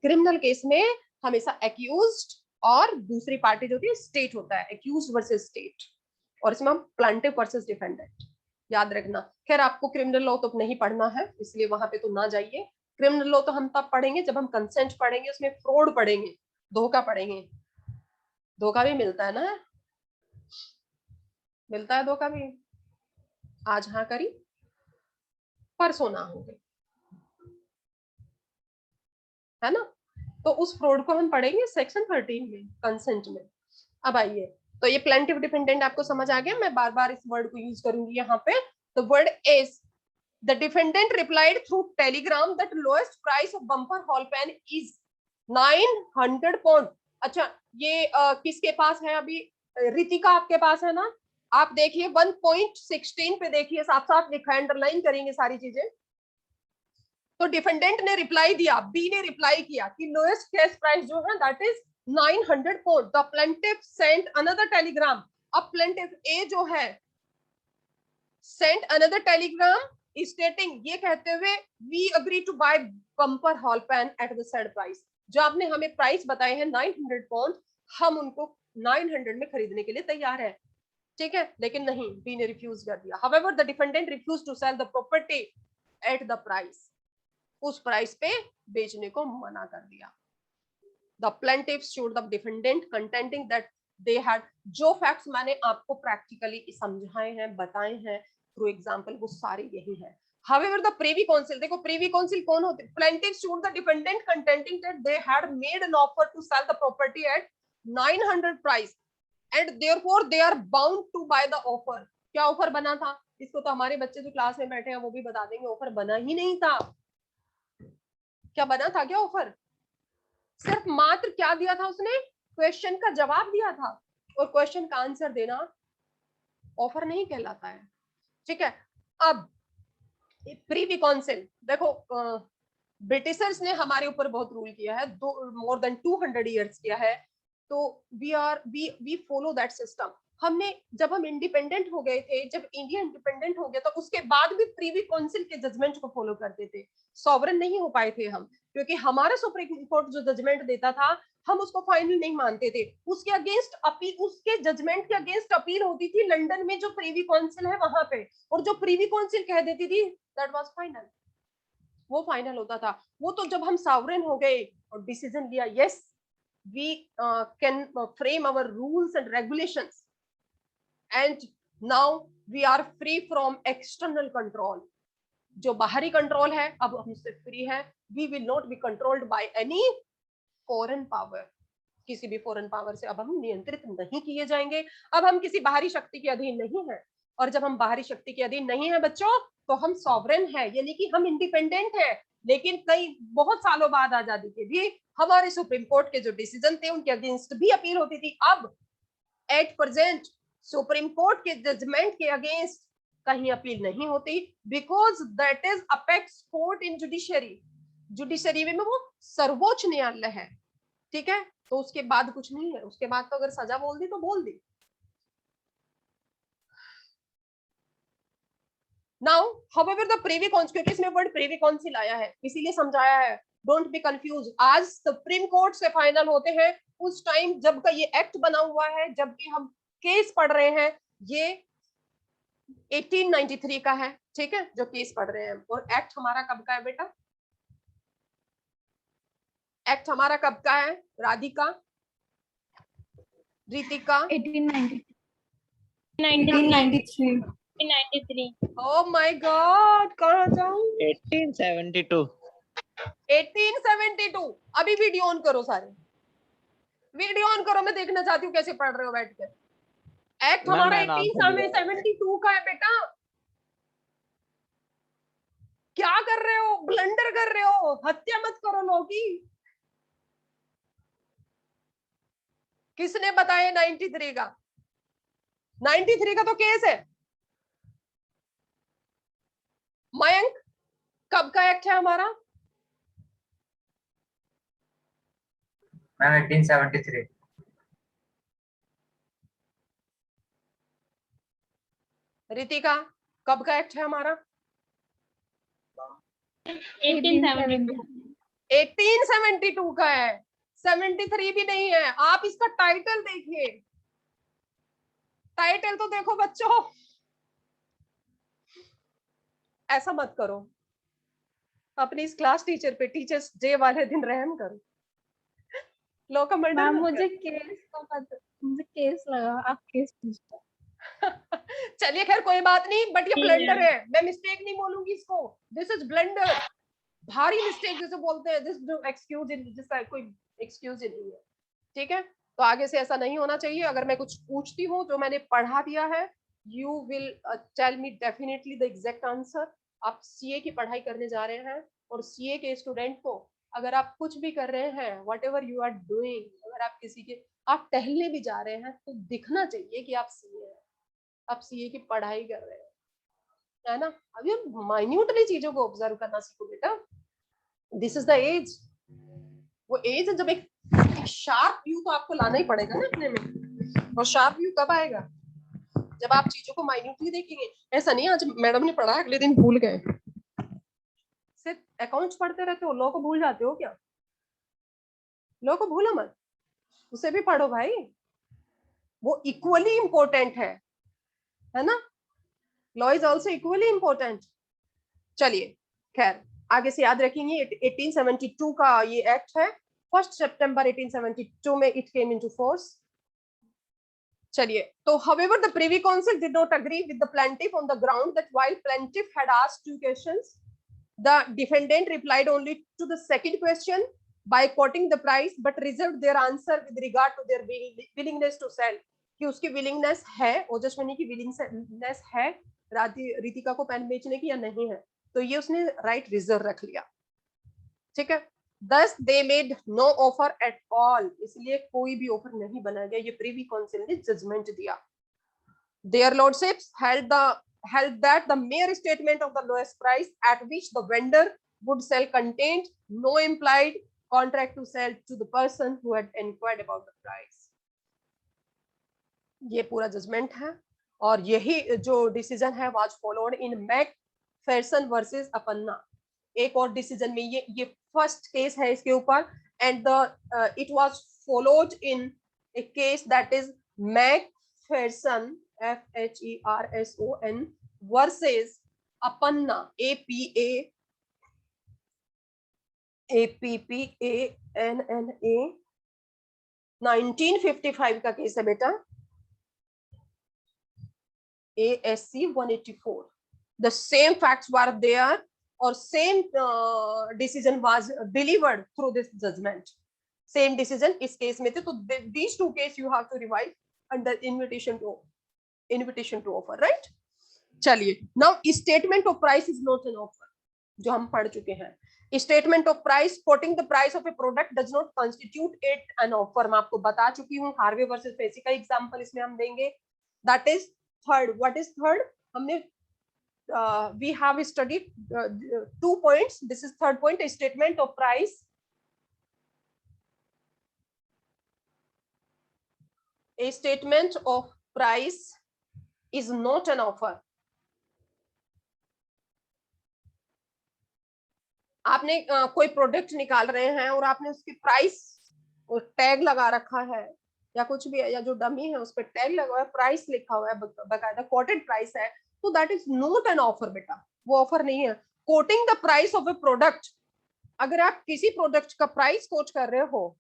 क्रिमिनल केस में हमेशा एक्यूज्ड और दूसरी पार्टी जो होती है स्टेट होता है, एक्यूज्ड वर्सेस स्टेट, और इसमें हम प्लेंटिफ वर्सेस डिफेंडेंट याद रखना। खैर आपको क्रिमिनल लॉ तो नहीं पढ़ना है, इसलिए वहां पे तो ना जाइए, क्रिमिनल लॉ तो हम तब पढ़ेंगे जब हम कंसेंट पढ़ेंगे, उसमें फ्रॉड पढ़ेंगे, धोखा पढ़ेंगे, धोखा भी मिलता है ना, मिलता है धोखा भी, आज हाँ करी परसों ना होंगे, है ना। तो उस फ्रॉड को हम पढ़ेंगे सेक्शन 13 में, कंसेंट में। अब आइए, तो ये प्लेंटिफ डिफेंडेंट आपको समझ आ गया, मैं बार बार इस वर्ड को यूज करूंगी यहाँ पे। The word is the defendant replied through telegram that lowest price of bumper hall pen is 900 pound. अच्छा ये किसके पास है अभी, रितिका आपके पास है ना, आप देखिए 1.16 पे देखिए, साथ साथ लिखा है, अंडरलाइन करेंगे सारी चीजें। तो डिफेंडेंट ने रिप्लाई दिया, बी ने रिप्लाई किया कि लोएस्ट कैश प्राइस जो है that is 900 pound. The plaintiff sent another telegram, अब प्लेंटिफ ए जो है सेंट अनदर टेलीग्राम स्टेटिंग, ये कहते हुए we agree to buy bumper hall pen at the said price, जो आपने हमें प्राइस बताए हैं 900 पाउंड, हम उनको 900 में खरीदने के लिए तैयार है, ठीक है। लेकिन नहीं, बी ने रिफ्यूज कर दिया। However the defendant refuse to sell the property at the price, उस प्राइस पे बेचने को मना कर दिया। The plaintiff showed the defendant contenting that they had, जो फैक्ट्स मैंने आपको प्रैक्टिकली समझाए हैं, बताए हैं थ्रू एग्जांपल, वो सारे यही है। However, the Privy Council, देखो Privy Council कौन होते हैं, plaintiff sued the defendant contending that they had made an offer to sell the property at 900 price and therefore they are bound to buy the offer. क्या offer बना था? इसको तो हमारे बच्चे जो क्लास में बैठे हैं वो भी बता देंगे, ऑफर बना ही नहीं था। क्या बना था? क्या ऑफर? सिर्फ मात्र क्या दिया था उसने? क्वेश्चन का जवाब दिया था, और क्वेश्चन का आंसर देना ऑफर नहीं कहलाता है। ठीक है, अब प्रीवी काउंसिल देखो, ब्रिटिशर्स ने हमारे ऊपर बहुत रूल किया है, मोर देन 200 इयर्स किया है, तो वी फॉलो दैट सिस्टम। हमने जब हम इंडिपेंडेंट हो गए थे, जब इंडिया इंडिपेंडेंट हो गया, तो उसके बाद भी प्रीवी काउंसिल के जजमेंट को फॉलो करते थे। सॉवरन नहीं हो पाए थे हम, क्योंकि हमारा सुप्रीम कोर्ट जो जजमेंट देता था हम उसको फाइनल नहीं मानते थे, उसके अगेंस्ट अपील, उसके जजमेंट के अगेंस्ट अपील होती थी लंदन में जो प्रीवी काउंसिल है वहां पे, और जो प्रीवी काउंसिल कह देती थी दैट वाज फाइनल, वो फाइनल होता था। वो तो जब हम सॉवरेन हो गए और डिसीजन लिया, yes we can frame our rules and regulations, and now we are free from external control। जो बाहरी कंट्रोल है अब हमसे फ्री है। we will not be controlled by any foreign power। किसी भी फॉरेन पावर से अब हम नियंत्रित नहीं किए जाएंगे। अब हम किसी बाहरी शक्ति के अधीन नहीं है, और जब हम बाहरी शक्ति के अधीन नहीं है बच्चों, तो हम सॉवरेन है, यानी कि हम इंडिपेंडेंट है। लेकिन कई बहुत सालों बाद आजादी के भी हमारे सुप्रीम कोर्ट के जो डिसीजन थे उनके अगेंस्ट भी अपील होती थी। अब एट प्रेजेंट सुप्रीम कोर्ट के जजमेंट के अगेंस्ट कहीं अपील नहीं होती, because that is apex court in judiciary. Judiciary में वो सर्वोच्च न्यायालय है। ठीक है, तो उसके बाद कुछ नहीं है, उसके बाद तो अगर सजा बोल दी तो बोल दी। Now however the privy council, क्योंकि इसमें वर्ड प्रीवी काउंसिल आया है इसीलिए समझाया है, डोंट बी कंफ्यूज। आज सुप्रीम कोर्ट से फाइनल होते हैं उस टाइम जब का ये एक्ट बना हुआ है, जब भी हम केस पढ़ रहे हैं, ये 1893 का है। ठीक है, जो केस पढ़ रहे हैं, और एक्ट हमारा कब का है बेटा? एक्ट हमारा कब का है Radhika, Ritika? 1893। 93। Oh my God, कहाँ जाऊं? 1872। 1872। अभी वीडियो ऑन करो, सारे वीडियो ऑन करो, मैं देखना चाहती हूँ कैसे पढ़ रहे हो बैठ कर। एक्ट हमारा 1872 का है बेटा। क्या कर रहे हो? ब्लंडर कर रहे हो, हत्या मत करो लोगों की। किसने बताया 93 का? 93 का तो केस है। मयंक, कब का एक्ट है हमारा? मैम 1873। रितिका, कब का एक्ट है हमारा? 1872। 1872 का है, 73 भी नहीं है। आप इसका टाइटल देखिए, टाइटल तो देखो बच्चों। ऐसा मत करो, अपनी इस क्लास टीचर पे टीचर्स डे वाले दिन रहम करो। लो का मर्डर मैम मत मुझे केस लगा, आप केस पूछो। चलिए खैर कोई बात नहीं, बट ये ठीक ब्लंडर है। है, मैं मिस्टेक नहीं बोलूंगी इसको। दिस इज ब्लंडर, भारी मिस्टेक जिसे बोलते हैं। दिस जो एक्सक्यूज, जिसका कोई एक्सक्यूज ही नहीं है। ठीक है, तो आगे से ऐसा नहीं होना चाहिए। अगर मैं कुछ पूछती हूँ जो मैंने पढ़ा दिया है, you will tell me definitely the exact answer. आप सीए की पढ़ाई करने जा रहे हैं, और सीए के स्टूडेंट को अगर आप कुछ भी कर रहे हैं, whatever you are doing, अगर आप किसी के आप टहलने भी जा रहे हैं तो दिखना चाहिए कि आप सीए हैं, आप सीए की पढ़ाई कर रहे हैं, है ना। अभी माइन्यूटली चीजों को ऑब्जर्व करना सीखो बेटा। दिस इज द एज, वो एज है जब एक शार्प व्यू तो आपको लाना ही पड़ेगा ना अपने में। और शार्प व्यू कब आएगा? जब आप चीजों को माइन्यूटली देखेंगे। ऐसा नहीं आज मैडम ने पढ़ा अगले दिन भूल गए। सिर्फ अकाउंट्स पढ़ते रहते हो, लॉ को भूल जाते हो क्या? लॉ को भूलो मत, उसे भी पढ़ो भाई, वो इक्वली इंपॉर्टेंट है ना। Law is also equally important. चलिए खैर आगे से याद रखेंगे। 1872 का ये एक्ट है, 1 सितंबर 1872 में इट केम इनटू फोर्स। चलिए, तो however the Privy Council did not agree with the plaintiff on the ground that while plaintiff had asked 2 questions, the defendant replied only to the second question by quoting the price, but reserved their answer with regard to their willingness to sell। कि उसकी willingness है, ओजस्विनी की willingness है रितिका को pen बेचने की या नहीं है, तो ये उसने राइट रिजर्व रख लिया, ठीक है। Thus they made no offer at all, इसलिए कोई भी ऑफर नहीं बनाया गया, ये प्रीवी काउंसिल ने जजमेंट दिया। Their lordships held that the mere statement of the lowest price at which the vendor would sell contained no implied contract to sell to the person who had inquired about the price. ये पूरा judgement है और यही जो decision है was followed in McPherson versus Appanna. एक और decision में ये फर्स्ट केस है इसके ऊपर, and the it was followed in a case that is McPherson FHERSON versus Appanna APPANNA 1955 का केस है बेटा, ASC 184. The same facts were there or same decision was delivered through this judgment. Same decision इस case में थे, तो these two cases you have to revise under invitation to offer, right? चलिए, now statement of price is not an offer, जो हम पढ़ चुके हैं। Statement of price, quoting the price of a product does not constitute it an offer. मैं आपको बता चुकी हूँ, हार्वे वर्सेस फेसी का एग्जांपल इसमें हम देंगे। That is third. What is third? हमने we have studied 2 points. This is third point, a statement of price. A statement of price is not an offer. आपने कोई प्रोडक्ट निकाल रहे हैं और आपने उसकी प्राइस और टैग लगा रखा है या कुछ भी है, या जो डमी है उस पर टैग लगा हुआ है, प्राइस लिखा हुआ है, बकायदा कोटेड प्राइस है, तो that is not an offer बेटा, वो ऑफर नहीं है। Coating the price of A product, अगर आप किसी प्रोडक्ट का प्राइस कोट कर रहे हो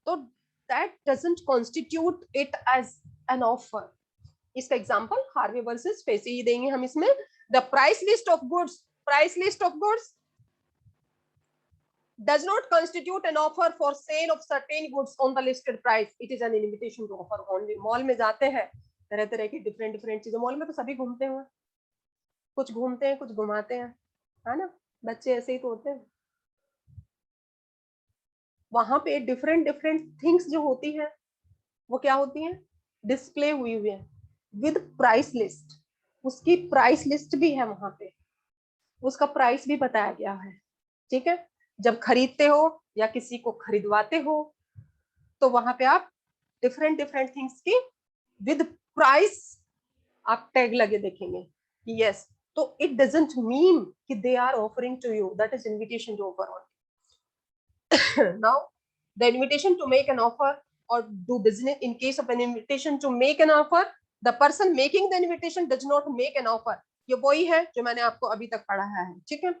तो that doesn't constitute it as an offer. इसका एग्जांपल हार्वे वर्सेस फेसी ही देंगे हम इसमें। The price list of goods does not constitute an offer for sale of certain goods on the listed price. It is an invitation to offer only. Mall में जाते हैं, तरह तरह की डिफरेंट चीजें, मॉल में तो सभी घूमते हैं, कुछ घूमते हैं कुछ घुमाते हैं, है ना, बच्चे ऐसे ही तो होते हैं। वहां पे डिफरेंट थिंग्स जो होती हैं वो क्या होती हैं, डिस्प्ले हुई हुई है विद प्राइस लिस्ट, उसकी प्राइस लिस्ट भी है वहां पे, उसका प्राइस भी बताया गया है, ठीक है। जब खरीदते हो या किसी को खरीदवाते हो तो वहां पे आप डिफरेंट थिंग्स की विद प्राइस आप टैग लगे देखेंगे कि यस, तो इट डजंट मीन कि they are offering to you, that is invitation to offer only. Now the invitation to make an offer or do business, in case of an invitation to make an offer, the person making the invitation does not make an offer. ये वही है जो मैंने आपको अभी तक पढ़ाया है, ठीक है।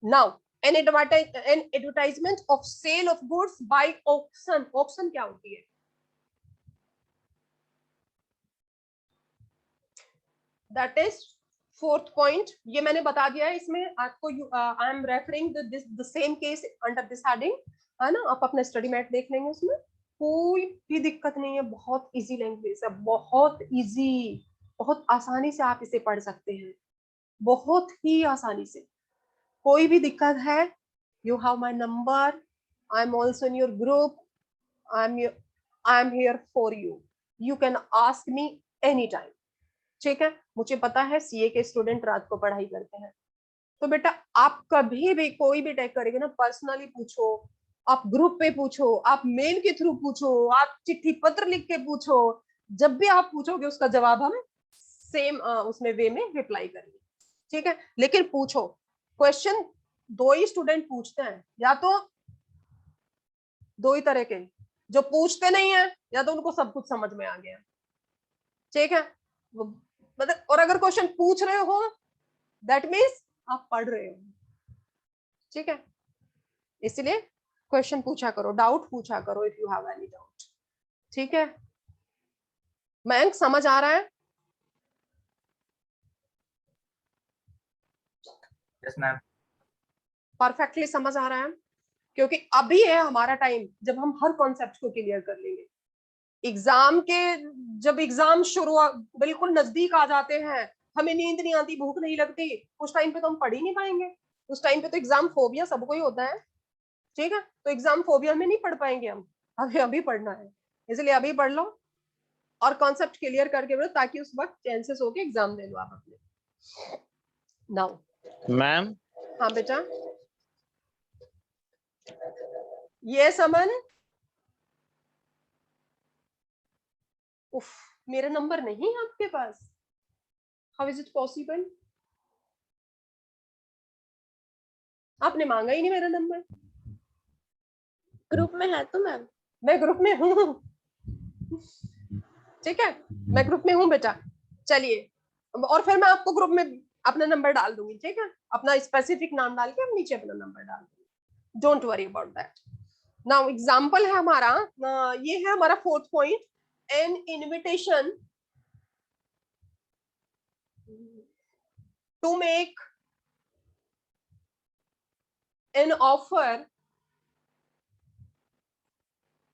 Now an advertisement of sale of goods by auction. Auction क्या होती है? That is fourth point. ये मैंने बता दिया है, इसमें आपको I am referring to this the same case under this heading, है ना। आप अपना स्टडी मैट देख लेंगे, उसमें कोई भी दिक्कत नहीं है, बहुत इजी लैंग्वेज है, बहुत इजी, बहुत आसानी से आप इसे पढ़ सकते हैं, बहुत ही आसानी से। कोई भी दिक्कत है, you have my number, I am also in your group, I am here for you, you can ask me anytime, ठीक है। मुझे पता है सीए के स्टूडेंट रात को पढ़ाई करते हैं, तो बेटा आप कभी भी कोई भी टैग करेंगे ना, पर्सनली पूछो, आप ग्रुप पे पूछो, आप मेल के थ्रू पूछो, आप चिट्ठी पत्र लिख के पूछो, जब भी आप पूछोगे उसका जवाब हम सेम उसमें वे में रिप्लाई करेंगे, ठीक है। लेकिन पूछो, क्वेश्चन दो ही स्टूडेंट पूछते हैं, या तो दो ही तरह के, जो पूछते नहीं है या तो उनको सब कुछ समझ में आ गया, ठीक है। मतलब और अगर क्वेश्चन पूछ रहे हो दैट मीन्स आप पढ़ रहे हो, ठीक है। इसलिए क्वेश्चन पूछा करो, डाउट पूछा करो if you have any doubt, ठीक है। मयंक समझ आ रहा है? Yes ma'am. परफेक्टली समझ आ रहा है, क्योंकि अभी है हमारा टाइम जब हम हर कॉन्सेप्ट को क्लियर कर लेंगे, एग्जाम के, जब एग्जाम शुरू बिल्कुल नजदीक आ जाते हैं, हमें नींद नहीं आती, भूख नहीं लगती, उस टाइम पे तो हम पढ़ ही नहीं पाएंगे। उस टाइम पे तो एग्जाम फोबिया सबको ही होता है, ठीक है, तो एग्जाम फोबिया में नहीं पढ़ पाएंगे हम, अभी अभी पढ़ना है, इसलिए अभी पढ़ लो और कॉन्सेप्ट क्लियर करके बढ़ो, ताकि उस वक्त चांसेस हो के एग्जाम दे लो आप अपने। नाउ मैम हाँ बेटा, ये समन, उफ, मेरा नंबर नहीं है आपके पास, हाउ इज इट पॉसिबल? आपने मांगा ही नहीं मेरा नंबर। ग्रुप में है तो मैम। मैं ग्रुप में हूँ, ठीक है, मैं ग्रुप में हूँ बेटा। चलिए, और फिर मैं आपको ग्रुप में अपना नंबर डाल दूंगी, ठीक है, अपना स्पेसिफिक नाम डाल के नीचे अपना नंबर डाल दूंगी, don't worry about that. Now example है हमारा, ये है हमारा 4th point, an invitation to make an offer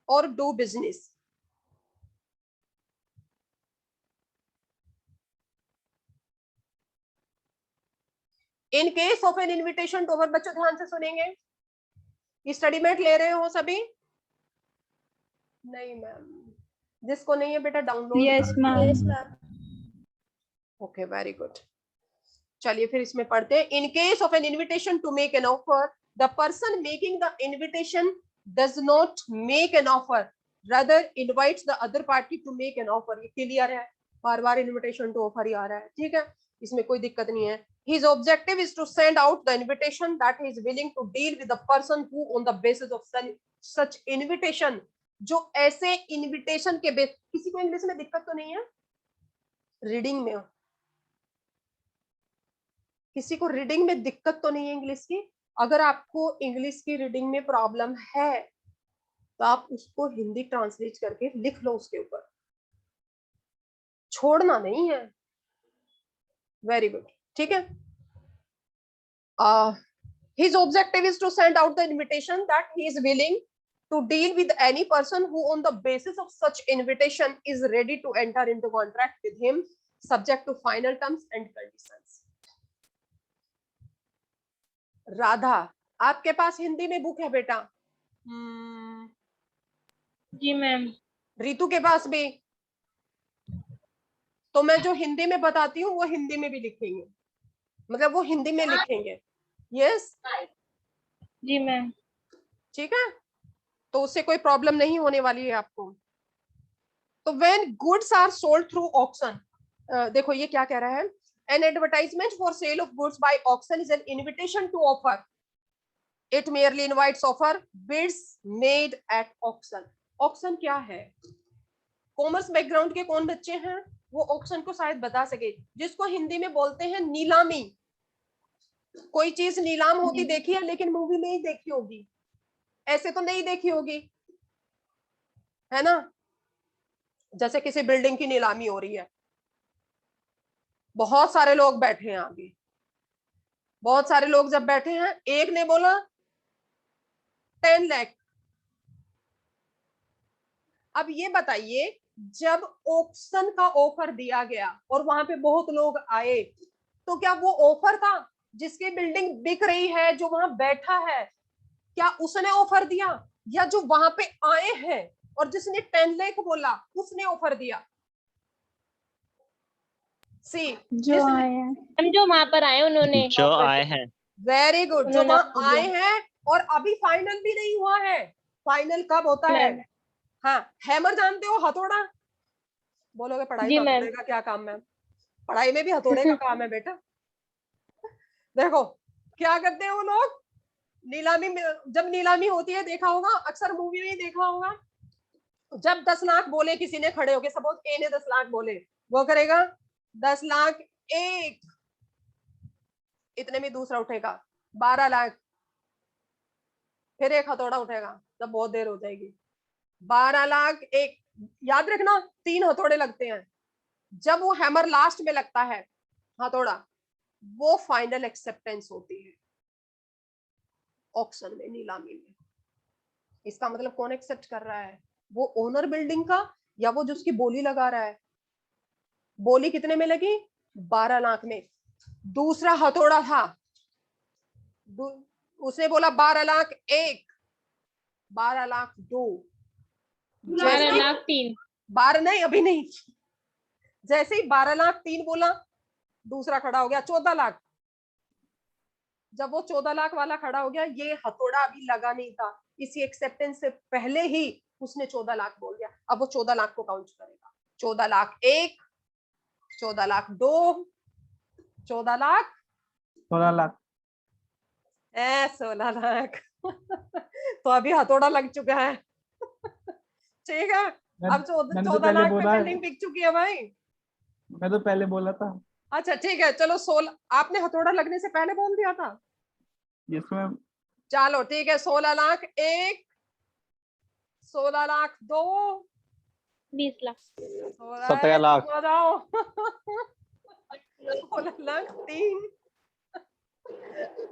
और do business. In case of an invitation to offer, बच्चों ध्यान से सुनेंगे, स्टडी मेट ले रहे हो सभी? नहीं मैम, जिसको नहीं है बेटा download. Yes, ma'am. Yes ma'am. Okay, very good. चलिए फिर इसमें पढ़ते हैं। In case of an invitation to make an offer, the person making the invitation does not make an offer, rather invites the other party to make an offer. ये clear है, बार बार invitation to offer ही आ रहा है, ठीक है, इसमें कोई दिक्कत नहीं है। His objective is to send out the invitation that he is willing to deal with the person who on the basis of such invitation, जो ऐसे इनविटेशन के बेस, किसी को इंग्लिश में दिक्कत तो नहीं है रीडिंग में? किसी को रीडिंग में दिक्कत तो नहीं है इंग्लिश की? अगर आपको इंग्लिश की रीडिंग में प्रॉब्लम है तो आप उसको हिंदी ट्रांसलेट करके लिख लो उसके ऊपर, छोड़ना नहीं है। वेरी गुड, ठीक है। His objective is to send out the invitation that he is willing to deal with any person who on the basis of such invitation is ready to enter into contract with him subject to final terms and conditions. Radha, आपके पास हिंदी में book है बेटा? जी ma'am. Ritu के पास भी? तो मैं जो हिंदी में बताती हूँ वो हिंदी में भी लिखेंगे, मतलब वो हिंदी में लिखेंगे। यस जी मैम। ठीक है, तो उससे कोई प्रॉब्लम नहीं होने वाली है आपको। तो when goods are sold through auction, देखो ये क्या कह रहा है, an advertisement for sale of goods by auction is an invitation to offer, it merely invites offer bids made at auction. Auction क्या है? कॉमर्स बैकग्राउंड के कौन बच्चे हैं वो ऑक्शन को शायद बता सके, जिसको हिंदी में बोलते हैं नीलामी। कोई चीज नीलाम होती देखी है, लेकिन मूवी में ही देखी होगी, ऐसे तो नहीं देखी होगी, है ना? जैसे किसी बिल्डिंग की नीलामी हो रही है, बहुत सारे लोग बैठे हैं आगे, बहुत सारे लोग जब बैठे हैं, एक ने बोला 10 लाख। अब ये बताइए, जब ऑक्शन का ऑफर दिया गया और वहां पे बहुत लोग आए, तो क्या वो ऑफर था? जिसकी बिल्डिंग बिक रही है, जो वहां बैठा है, क्या उसने ऑफर दिया, या जो वहां पे आए हैं और जिसने 10 लाख बोला उसने ऑफर दिया? सी जो आए हैं। हम जो वहां पर आए उन्होंने जो आए हैं। वेरी गुड, जो उन्होंने वहां offer आए दिया। हैं और अभी फाइनल भी नहीं हुआ है। फाइनल कब होता है? हाँ, हैमर जानते हो, हथौड़ा? बोलोगे पढ़ाई जी में मैम। हथौड़े का क्या काम है? पढ़ाई में भी हथौड़े का काम है बेटा। देखो क्या करते हैं वो लोग, नीलामी में, जब नीलामी होती है, देखा होगा अक्सर मूवी में ही देखा होगा, जब 10 लाख बोले किसी ने खड़े होके, सपोज ए ने 10 लाख बोले, वो करेगा 10 लाख एक, इतने में दूसरा उठेगा 12 लाख, फिर एक हथौड़ा उठेगा, जब बहुत देर हो जाएगी 12 लाख एक, याद रखना 3 हथौड़े लगते हैं। जब वो हैमर लास्ट में लगता है हथौड़ा, वो फाइनल एक्सेप्टेंस होती है ऑक्शन में, नीलामी में। इसका मतलब कौन एक्सेप्ट कर रहा है? वो ओनर बिल्डिंग का या वो जो उसकी बोली लगा रहा है, बोली कितने में लगी? 12 लाख में। दूसरा हथौड़ा था, उसने बोला 12 लाख 1, 12 लाख 2, 12 लाख 3। 12 नहीं, अभी नहीं, जैसे ही 12 लाख 3 बोला, दूसरा खड़ा हो गया 14 लाख। जब वो 14 लाख वाला खड़ा हो गया, ये हथौड़ा अभी लगा नहीं था, इसी एक्सेप्टेंस से पहले ही उसने 14 लाख बोल दिया। अब वो 14 लाख को काउंट करेगा, 14 लाख 1, 14 लाख 2, 14 लाख 16 लाख। 16 लाख। तो अभी हथौड़ा लग चुका है। ठीक है, अब 14 लाख में बिल्डिंग बिक चुकी है भाई। मैं तो पहले बोला था। अच्छा ठीक है, चलो 16 आपने हथौड़ा लगने से पहले बोल दिया था। Yes ma'am. चलो ठीक है, 16 लाख 1, 16 लाख 2, 20 लाख। 17 लाख। 16 लाख 3।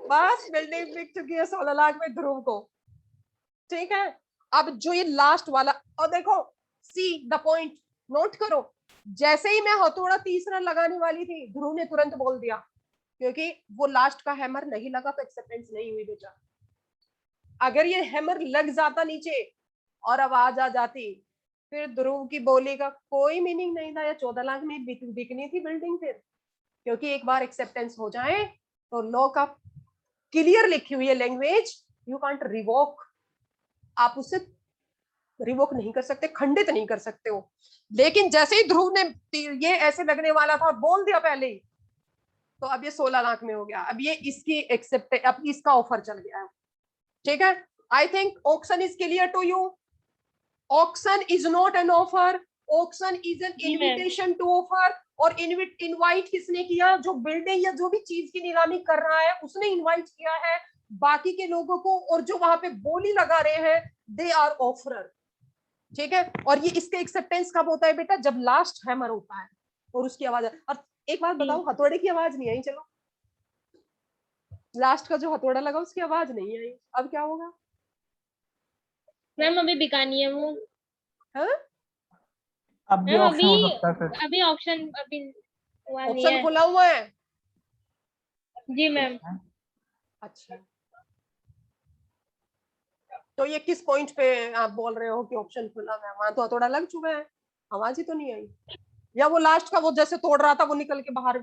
बस बिल्डिंग बिक चुकी है 16 लाख में ध्रुव को। ठीक है, अब जो ये लास्ट वाला, और देखो सी द पॉइंट, नोट करो, जैसे ही मैं हथौड़ा तीसरा लगाने वाली थी, ध्रुव ने तुरंत बोल दिया, क्योंकि वो लास्ट का हैमर नहीं लगा तो एक्सेप्टेंस नहीं हुई बेटा। अगर ये हैमर लग जाता नीचे और आवाज आ जाती, फिर ध्रुव की बोली का कोई मीनिंग नहीं था, या 14 लाख में बिकनी थी बिल्डिंग फिर। क्योंकि एक बार एक्सेप्टेंस हो जाए तो लॉ का क्लियर लिखी हुई है लैंग्वेज, यू कांट रिवोक, आप उससे रिवोक नहीं कर सकते, खंडित नहीं कर सकते हो। लेकिन जैसे ही ध्रुव ने ये ऐसे लगने वाला था, बोल दिया पहले ही, तो अब ये 16 लाख में हो गया। अब ये इसकी एक्सेप्ट, अब इसका ऑफर चल गया है। ठीक है, I think auction is clear to you. Auction is not an offer, auction is an invitation to offer. और इनवाइट किसने किया? जो बिल्डिंग या जो भी चीज की नीलामी कर रहा है उसने इनवाइट किया है बाकी के लोगों को, और जो वहां पे बोली लगा रहे हैं दे आर ऑफरर। ठीक है, और ये इसके एक्सेप्टेंस कब होता है बेटा? जब लास्ट हैमर होता है और उसकी आवाज। और एक बात बताओ, हथौड़े की आवाज नहीं आई, चलो लास्ट का जो हथौड़ा लगा उसकी आवाज नहीं आई, अब क्या होगा? मैम अभी बिकानी है वो। हाँ? अब भी मैम ऑप्शन हो सकता है फिर। अभी ऑप्शन अभी हुआ नहीं ऑप्शन है। खुला हुआ है। जी मैम। अच्छा, तो ये किस पॉइंट पे आप बोल रहे हो कि ऑप्शन खुला हुआ है? वहां तो हथौड़ा लग चुका है, आवाज ही तो नहीं आई। या वो लास्ट का वो जैसे तोड़ रहा था वो निकल के बाहर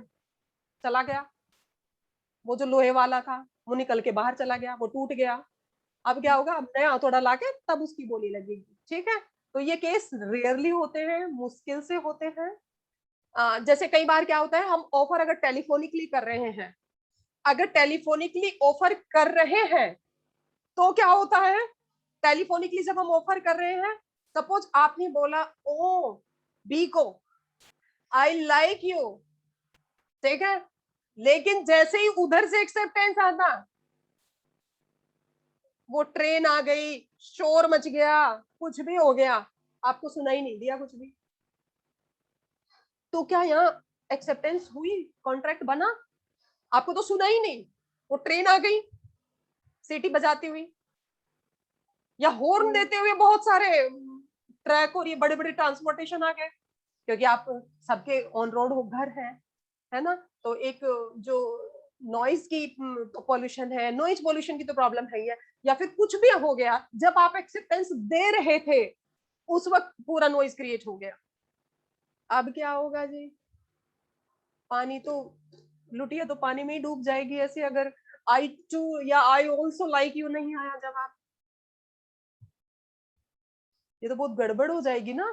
चला गया, वो जो लोहे वाला था वो निकल के बाहर चला गया, वो टूट गया। अब क्या होगा? अब नया हथौड़ा लाके तब उसकी बोली लगेगी। ठीक है, तो ये केस रेयरली होते हैं, मुश्किल से होते हैं। जैसे कई बार क्या होता है, हम ऑफर अगर टेलीफोनिकली कर रहे हैं, अगर टेलीफोनिकली ऑफर कर रहे हैं तो क्या होता है? टेलीफोनिकली जब हम ऑफर कर रहे हैं, सपोज आपने बोला ओ बी को आई लाइक यू, ठीक है, लेकिन जैसे ही उधर से एक्सेप्टेंस आता, वो ट्रेन आ गई, शोर मच गया, कुछ भी हो गया, आपको सुनाई नहीं दिया कुछ भी, तो क्या यहाँ एक्सेप्टेंस हुई? कॉन्ट्रैक्ट बना? आपको तो सुना ही नहीं, वो ट्रेन आ गई सीटी बजाती हुई या हॉर्न देते हुए, बहुत सारे ट्रैक और ये बड़े बड़े ट्रांसपोर्टेशन आ गए, क्योंकि आप सबके ऑन रोड हो, घर है ना, तो एक जो नॉइज की पॉल्यूशन है, नॉइज पॉल्यूशन की तो प्रॉब्लम है ही है, या फिर कुछ भी हो गया, जब आप एक्सेप्टेंस दे रहे थे उस वक्त पूरा नॉइज क्रिएट हो गया। अब क्या होगा जी? पानी तो लुटिया तो पानी में ही डूब जाएगी ऐसे, अगर आई टू या आई ऑल्सो लाइक यू नहीं आया जवाब, ये तो बहुत गड़बड़ हो जाएगी ना।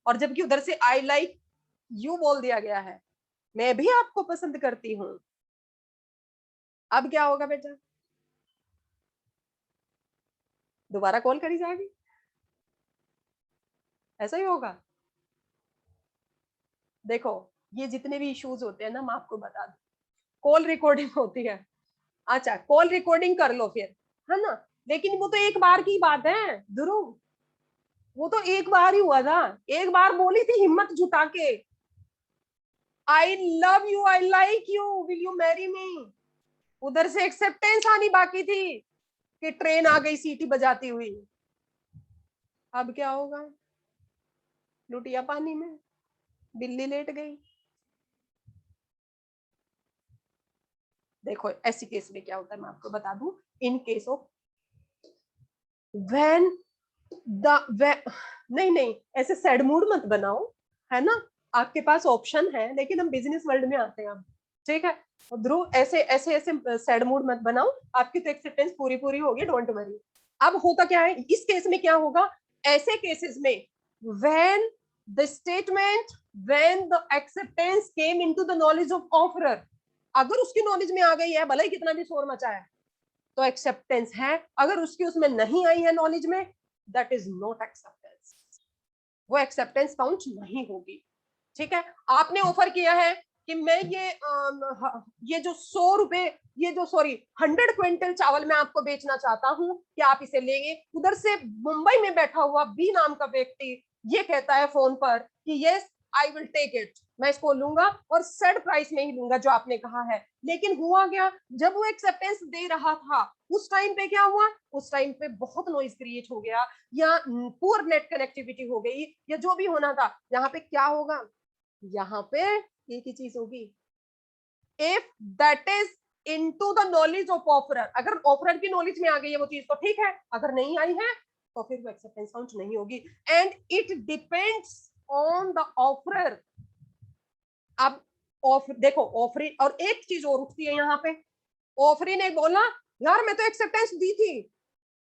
और जबकि उधर से आई लाइक यू बोल दिया गया है, मैं भी आपको पसंद करती हूँ। अब क्या होगा बेटा? दोबारा कॉल करी जाएगी, ऐसा ही होगा। देखो, ये जितने भी इश्यूज होते हैं ना, मैं आपको बता दूं, कॉल रिकॉर्डिंग होती है। अच्छा, कॉल रिकॉर्डिंग कर लो फिर, है ना, लेकिन वो तो एक बार की बात है ध्रुव, वो तो एक बार ही हुआ था, एक बार बोली थी हिम्मत जुटा के, I love you, I like you, will you marry me. उधर से एक्सेप्टेंस आनी बाकी थी कि ट्रेन आ गई सीटी बजाती हुई। अब क्या होगा? लुटिया पानी में, बिल्ली लेट गई। देखो ऐसी केस में क्या होता है मैं आपको बता दूं, इन केस ऑफ व्हेन नहीं नहीं ऐसे सैड मूड मत बनाओ, है ना, आपके पास ऑप्शन है, लेकिन हम बिजनेस वर्ल्ड में आते हैं अब, ठीक है। ध्रुव ऐसे ऐसे ऐसे सैड मूड मत बनाओ, आपकी तो एक्सेप्टेंस पूरी पूरी होगी, डोंट वरी। अब होता क्या है इस केस में, क्या होगा ऐसे केसेस में, when the statement, when the acceptance came into the knowledge of offeror, अगर उसकी नॉलेज में आ गई है, भले ही कितना भी शोर मचा है, तो एक्सेप्टेंस है। अगर उसकी उसमें नहीं आई है नॉलेज में, दैट इज नॉट एक्सेप्टेंस, वो एक्सेप्टेंस काउंट नहीं होगी, ठीक है। आपने ऑफर किया है कि मैं ये जो 100 रुपए, ये जो सॉरी 100 क्विंटल चावल मैं आपको बेचना चाहता हूं, क्या आप इसे लेंगे? उधर से मुंबई में बैठा हुआ बी नाम का व्यक्ति ये कहता है फोन पर कि yes I will take it, मैं इसको लूंगा और सेट प्राइस में ही लूंगा जो आपने कहा है। लेकिन हुआ क्या, जब वो एक्सेप्टेंस दे रहा था उस टाइम पे क्या हुआ, उस टाइम पे बहुत नॉइज क्रिएट हो गया, या पुअर नेट कनेक्टिविटी हो गई, या जो भी होना था। यहाँ पे क्या होगा, यहाँ पे एक ही चीज होगी, if that is into the knowledge of offeror, अगर ऑफरर की नॉलेज में आ गई है वो चीज तो ठीक है, अगर नहीं आई है तो फिर वो एक्सेप्टेंस काउंट नहीं होगी। And it depends on the offeror. अब देखो ऑफरी, और एक चीज और उठती है यहाँ पे, ऑफरी ने बोला यार मैं तो एक्सेप्टेंस दी थी,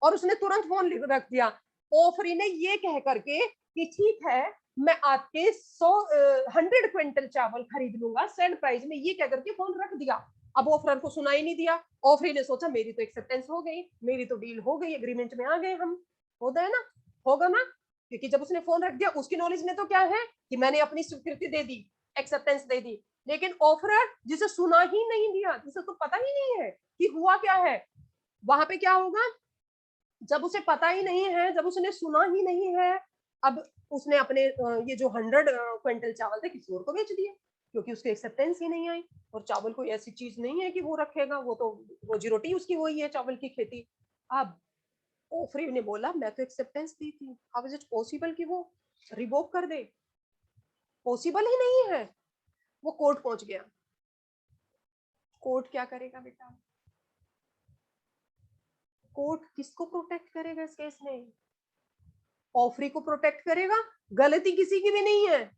और उसने तुरंत फोन रख दिया। ऑफरी ने ये कह करके कि ठीक है मैं आपके 100 क्विंटल चावल खरीद लूंगा सेल प्राइस में, ये कह करके फोन रख दिया। अब ऑफरर को सुनाई नहीं दिया, ऑफरी ने सोचा मेरी तो एक्सेप्टेंस हो गई, मेरी तो डील हो गई, एग्रीमेंट में आ गए हम, होता है ना, होगा ना, क्योंकि जब उसने फोन रख दिया उसकी नॉलेज में तो क्या है कि मैंने अपनी स्वीकृति दे दी, एक्सेप्टेंस दे दी। लेकिन ऑफरर जिसे सुना ही नहीं दिया, जिसे तो पता ही नहीं है कि हुआ क्या है, वहां पे क्या होगा, जब उसे पता ही नहीं है, जब उसने सुना ही नहीं है, अब उसने अपने ये जो 100 क्विंटल चावल थे किसी और को बेच दिए, क्योंकि उसकी एक्सेप्टेंस ही नहीं आई। और चावल कोई ऐसी चीज नहीं है कि वो रखेगा, वो तो रोजी रोटी उसकी वही है, चावल की खेती। अब ओफरी ने बोला मैं तो एक्सेप्टेंस दी थी, हाउ इज इट पॉसिबल कि वो रिवोक कर दे, पॉसिबल ही नहीं है। वो कोर्ट पहुंच गया। कोर्ट क्या करेगा बेटा, कोर्ट किसको प्रोटेक्ट करेगा इस केस में, ऑफरी को प्रोटेक्ट करेगा, गलती किसी की भी नहीं है।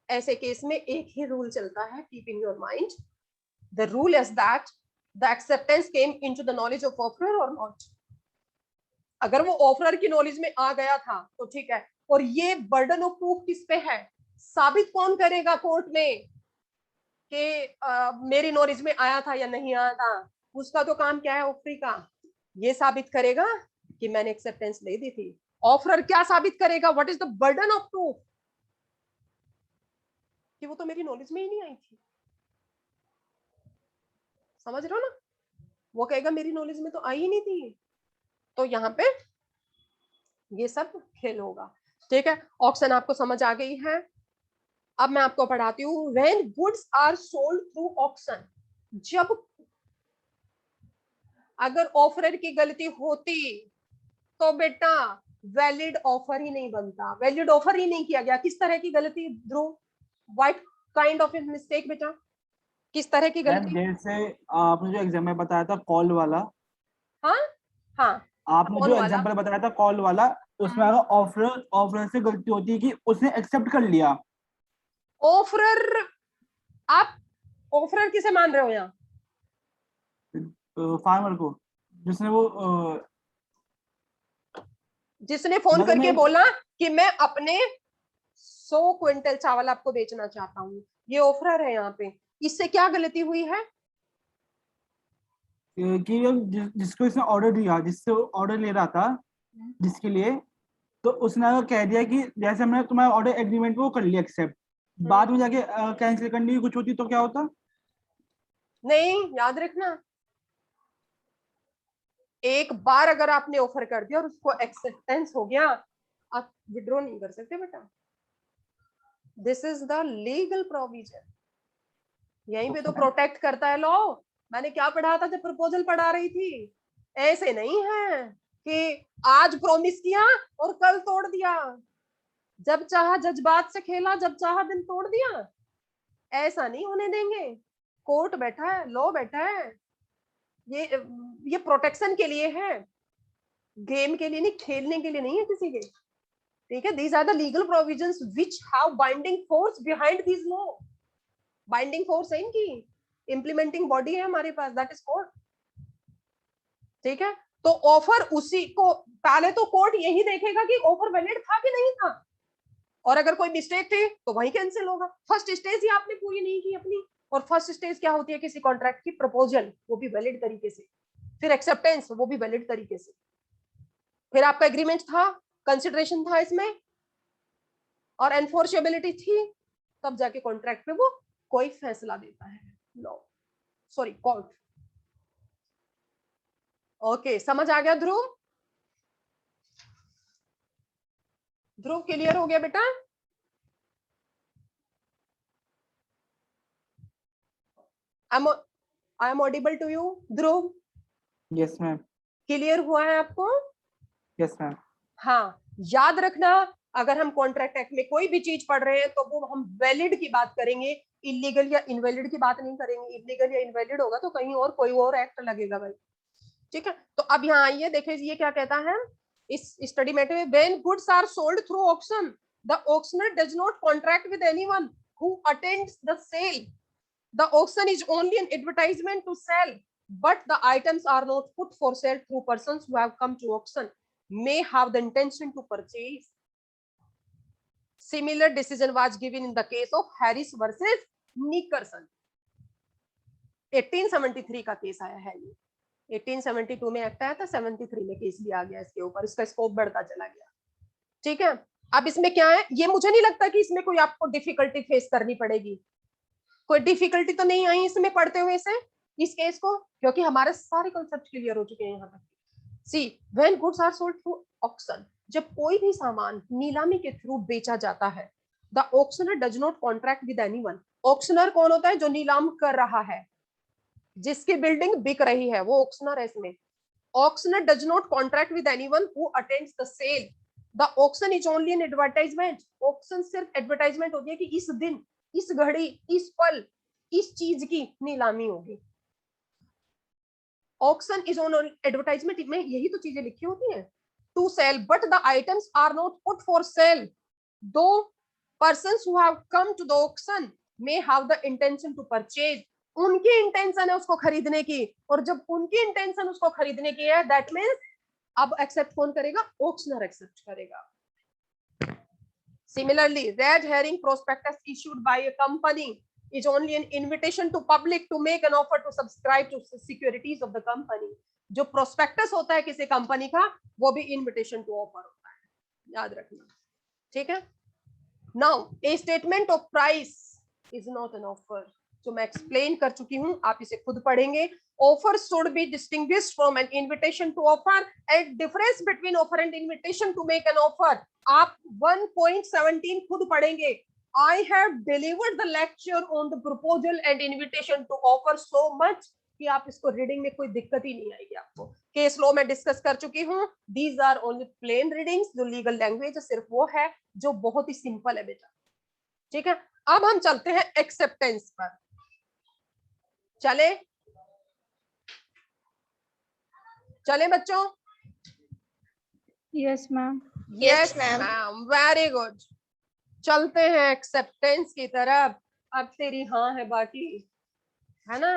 ऐसे केस में एक ही रूल चलता है, keep in your mind, the rule is that the acceptance came into the knowledge of offeror और नॉट। अगर वो ऑफरर की नॉलेज में आ गया था तो ठीक है, और ये बर्डन ऑफ प्रूफ किस पे है, साबित कौन करेगा कोर्ट में कि मेरी नॉलेज में आया था या नहीं आया था, उसका तो काम क्या है ऑफरी का, ये साबित करेगा कि मैंने एक्सेप्टेंस ले दी थी। ऑफरर क्या साबित करेगा, what is the burden of proof, कि वो तो मेरी नॉलेज में ही नहीं आई थी, समझ रहे हो ना, वो कहेगा मेरी नॉलेज में तो आई ही नहीं थी। तो यहाँ पे ये सब खेल होगा, ठीक है। ऑक्शन आपको समझ आ गई है। अब मैं आपको पढ़ाती हूँ, when goods are sold through auction, जब अगर ऑफरर की गलती होती तो बेटा वैलिड ऑफर ही नहीं बनता, वैलिड ऑफर ही नहीं किया गया। किस तरह की गलती ध्रुव, व्हाट काइंड ऑफ मिस्टेक बेटा, किस तरह की मैम गलती? जैसे आपने जो एग्जाम्पल बताया था कॉल वाला, हाँ हाँ, आपने कौन जो वाला? एग्जाम्पल बताया था कॉल वाला, उसमें अगर ऑफर ऑफर से गलती होती है कि उसने एक्सेप्ट कर लिया, ऑफरर, आप ऑफरर किसे मान रहे हो यहाँ? फार्मर को, जिसने वो जिसने फोन मतलब करके मैं बोला कि मैं अपने 100 क्विंटल चावल आपको बेचना चाहता हूँ, ये ऑफरर है यहाँ पे। इससे क्या गलती हुई है? कि जिसको इसने ऑर्डर दिया, जिससे ऑर्डर ले रहा था, जिसके लिए, तो उसने अगर कह दिया कि जैसे हमने तुम्हारा ऑर्डर एग्रीमेंट वो कर लिया एक्सेप्ट, बाद में जाके कैंसिल करने की कुछ होती तो क्या होता? नहीं, याद रखना, एक बार अगर आपने ऑफर कर दिया और उसको एक्सेप्टेंस हो गया, आप विड्रॉ नहीं कर सकते बेटा। This is the legal provision, यहीं पे तो प्रोटेक्ट करता है लॉ। मैंने क्या पढ़ा था जब प्रपोजल पढ़ा रही थी, ऐसे नहीं है कि आज प्रॉमिस किया और कल तोड़ दिया, जब चाहा जज्बात से खेला, जब चाहा दिल तोड़ दिया, ऐसा नहीं होने देंगे। कोर्ट बैठा है, लॉ बैठा है, ये प्रोटेक्शन के लिए है, गेम के लिए नहीं, खेलने के लिए नहीं है किसी के। ठीक है, these are the legal provisions which have binding force behind these law. Binding force है इनकी, इंप्लीमेंटिंग बॉडी है हमारे पास, दैट इज कोर्ट। ठीक है, तो ऑफर उसी को, पहले तो कोर्ट यही देखेगा कि ऑफर वैलिड था कि नहीं था, और अगर कोई मिस्टेक थी तो वही कैंसिल होगा। फर्स्ट स्टेज ही आपने पूरी नहीं की अपनी, और फर्स्ट स्टेज क्या होती है किसी कॉन्ट्रैक्ट की? प्रपोजल, वो भी वैलिड तरीके से, फिर एक्सेप्टेंस, वो भी वैलिड तरीके से, फिर आपका एग्रीमेंट था, कंसिडरेशन था इसमें, और एनफोर्सेबिलिटी थी, तब जाके कॉन्ट्रैक्ट पे वो कोई फैसला देता है लॉ, सॉरी कोर्ट। ओके, समझ आ गया ध्रुव? ध्रुव क्लियर हो गया बेटा? I am audible to you Dhruv? Yes ma'am. Clear हुआ है आपको? Yes ma'am. हाँ, याद रखना, अगर हम कॉन्ट्रैक्ट एक्ट में कोई भी चीज पढ़ रहे हैं तो वो हम वैलिड की बात करेंगे, इलीगल या इनवैलिड की बात नहीं करेंगे। इलीगल या इनवैलिड होगा तो कहीं और कोई और एक्ट लगेगा भाई। ठीक है, तो अब यहाँ आइए, देखिए ये क्या कहता है इस स्टडी में, when goods are sold through auction the auctioneer does not contract with anyone who attends the sale, the auction is only an advertisement to sale, but the items are not put for sale through persons who have come to auction may have the intention to purchase. Similar decision was given in the case of Harris versus Nickerson. 1873 का case आया है ये, 1872 में act आया था, 73 में case भी आ गया इसके ऊपर, इसका स्कोप बढ़ता चला गया। ठीक है, अब इसमें क्या है, ये मुझे नहीं लगता कि इसमें कोई आपको डिफिकल्टी फेस करनी पड़ेगी, कोई डिफिकल्टी तो नहीं आई इसमें पढ़ते हुए से इस केस को, क्योंकि हमारे सारे कॉन्सेप्ट क्लियर हो चुके हैं यहाँ तक। See when goods are sold through auction, जब कोई भी सामान नीलामी के थ्रू बेचा जाता है, the auctioneer does not contract with anyone. Auctioneer कौन होता है? जो नीलाम कर रहा है, जिसकी बिल्डिंग बिक रही है, वो ऑक्शनर है इसमें। Auctioneer does not contract with anyone who attends the sale, the auction is only an advertisement. Auction सिर्फ एडवर्टाइजमेंट होती है कि इस दिन, इस घड़ी, इस पल, इस चीज की नीलामी होगी। ऑक्शन इज ऑन एडवर्टाइजमेंट में यही तो चीजें लिखी होती हैं, to sell, but the items are not put for sale, those persons who have come to the auction may have the intention to purchase. उनकी इंटेंशन है उसको खरीदने की, और जब उनकी इंटेंशन उसको खरीदने की है, दैट मींस अब एक्सेप्ट कौन करेगा? ऑक्शनर एक्सेप्ट करेगा। Similarly, red herring prospectus issued by a company is only an invitation to public to make an offer to subscribe to securities of the company. जो prospectus होता है किसी company का, वो भी इनविटेशन टू ऑफर होता है, याद रखना। ठीक है, now A statement of price is not an offer, जो मैं एक्सप्लेन कर चुकी हूं, आप इसे खुद पढ़ेंगे। Offer should be distinguished from an invitation to offer, and difference between offer and invitation to make an offer आप 1.17 खुद पढ़ेंगे। I have delivered the lecture on the proposal and invitation to offer so much कि आप इसको reading में कोई दिक्कत ही नहीं आएगी आपको। केस लॉ में डिस्कस कर चुकी हूँ, these are only plain readings, जो लीगल लैंग्वेज सिर्फ वो है जो बहुत ही सिंपल है बेटा। ठीक है, अब हम चलते हैं एक्सेप्टेंस पर। चले चले बच्चों? Yes, ma'am. Yes ma'am, very good. चलते हैं एक्सेप्टेंस की तरफ। अब तेरी हाँ है बाकी, है ना?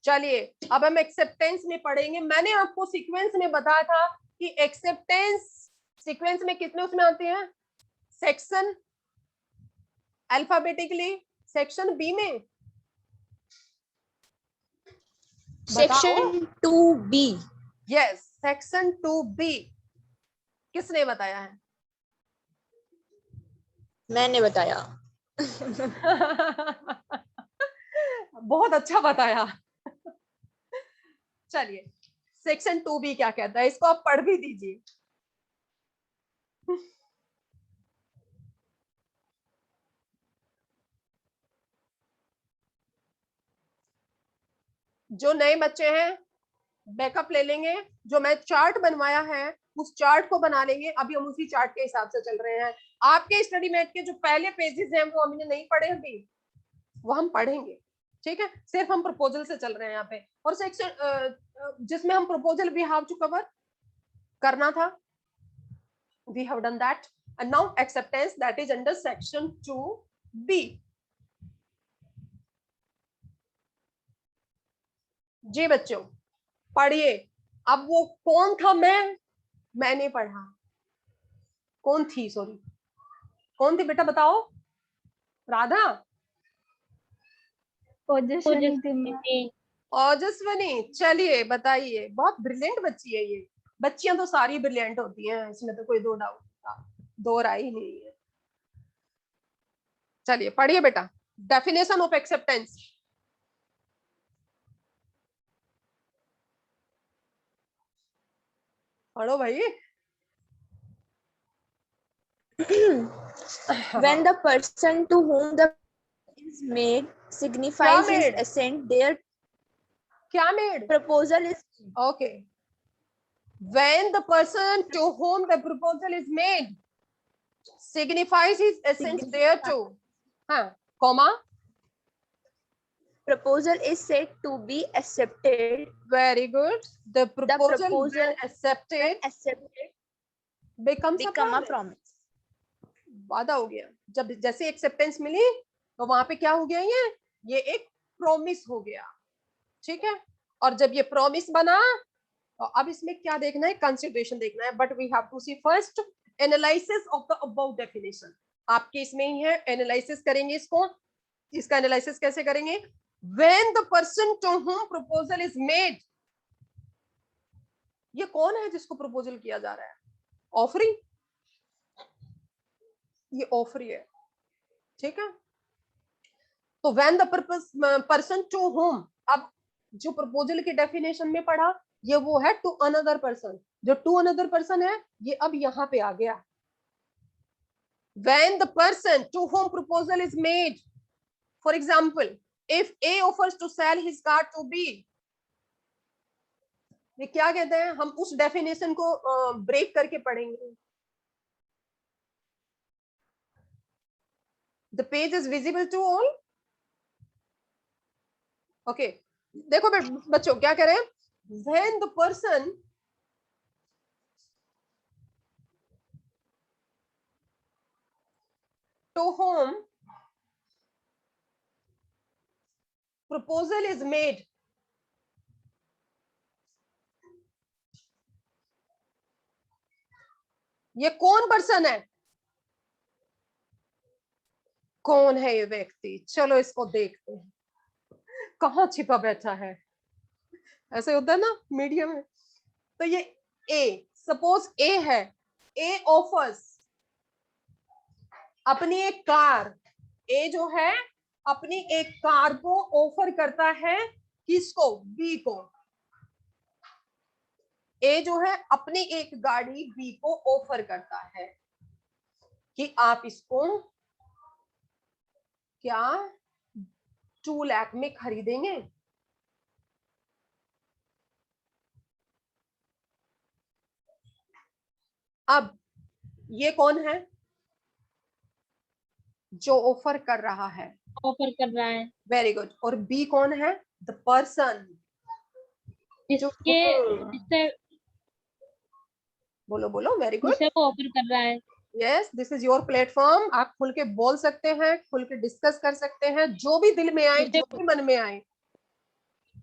चलिए, अब हम एक्सेप्टेंस में पढ़ेंगे। मैंने आपको सीक्वेंस में बताया था कि एक्सेप्टेंस सीक्वेंस में कितने उसमें आते हैं सेक्शन, अल्फाबेटिकली। सेक्शन बी में section 2B। Yes, section 2B। किसने बताया है? मैंने बताया। बहुत अच्छा बताया। चलिए, सेक्शन 2B क्या कहता है, इसको आप पढ़ भी दीजिए। जो नए बच्चे हैं बैकअप ले लेंगे, जो मैं चार्ट बनवाया है उस चार्ट को बना लेंगे। अभी हम उसी चार्ट के हिसाब से चल रहे हैं। आपके स्टडी मैट के जो पहले पेजेस हैं वो हमने नहीं पढ़े अभी, वो हम पढ़ेंगे, ठीक है। सिर्फ हम प्रपोजल से चल रहे हैं यहाँ पे, और सेक्शन जिसमें हम proposal we have to cover करना था, we have done that, and now acceptance, that is under section 2b। जी बच्चों पढ़िए। अब वो कौन था, मैंने पढ़ा, कौन थी, सॉरी कौन थी बेटा बताओ, राधा, ओजस्विनी थी मैम। ओजस्विनी, चलिए बताइए। बहुत ब्रिलियंट बच्ची है ये। बच्चियां तो सारी ब्रिलियंट होती हैं, इसमें तो कोई दो डाउट, दो राय ही नहीं है। चलिए पढ़िए बेटा, डेफिनेशन ऑफ एक्सेप्टेंस। पढ़ो भाई। When the person to whom the is made signifies his made? assent, their क्या made? proposal is Okay. When the person to whom the proposal is made signifies his assent thereto, हाँ, comma, proposal is said to be accepted. very good. The proposal when accepted becomes become a a promise. वादा हो गया। जब जैसे acceptance मिली तो वहां पे क्या हो गया, ये एक प्रॉमिस हो गया, ठीक है। और जब ये प्रॉमिस बना तो अब इसमें क्या देखना है, कंसिडरेशन देखना है। But we have to see first analysis of the about definition. आपके इसमें ही है, एनालिसिस करेंगे इसको। इसका एनालिसिस कैसे करेंगे? When the person to whom proposal is made, ये कौन है जिसको प्रपोजल किया जा रहा है? ऑफरिंग, ये ऑफरी है, ठीक है। तो व्हेन द पर्सन टू हुम, अब जो प्रपोजल की डेफिनेशन में पढ़ा ये वो है टू अनदर पर्सन। जो टू अनदर पर्सन है ये अब यहां पे आ गया। When the person to whom proposal is made, for example if A offers to sell his car to B, ये क्या कहते हैं, हम उस डेफिनेशन को ब्रेक करके पढ़ेंगे। The page is visible to all? Okay. देखो बच्चों क्या कह रहे हैं, when the person to whom proposal is made ये कौन पर्सन है, कौन है ये व्यक्ति? चलो इसको देखते हैं कहाँ छिपा बैठा है। ऐसे होता है ना मीडिया में। तो ये ए, सपोज ए है, ए ऑफर्स अपनी एक कार, ए जो है अपनी एक कार को ऑफर करता है, किसको? बी को। ए जो है अपनी एक गाड़ी बी को ऑफर करता है कि आप इसको क्या 2 लाख में खरीदेंगे। अब ये कौन है जो ऑफर कर रहा है? ऑफर कर रहा है, वेरी गुड। और बी कौन है? द पर्सन जिसके जिससे बोलो बोलो, वेरी गुड। जिसे वो ऑफर कर रहा है। Yes, this is your platform. आप खुल के बोल सकते हैं, खुल के डिस्कस कर सकते हैं, जो भी दिल में आए, जो भी मन में आए,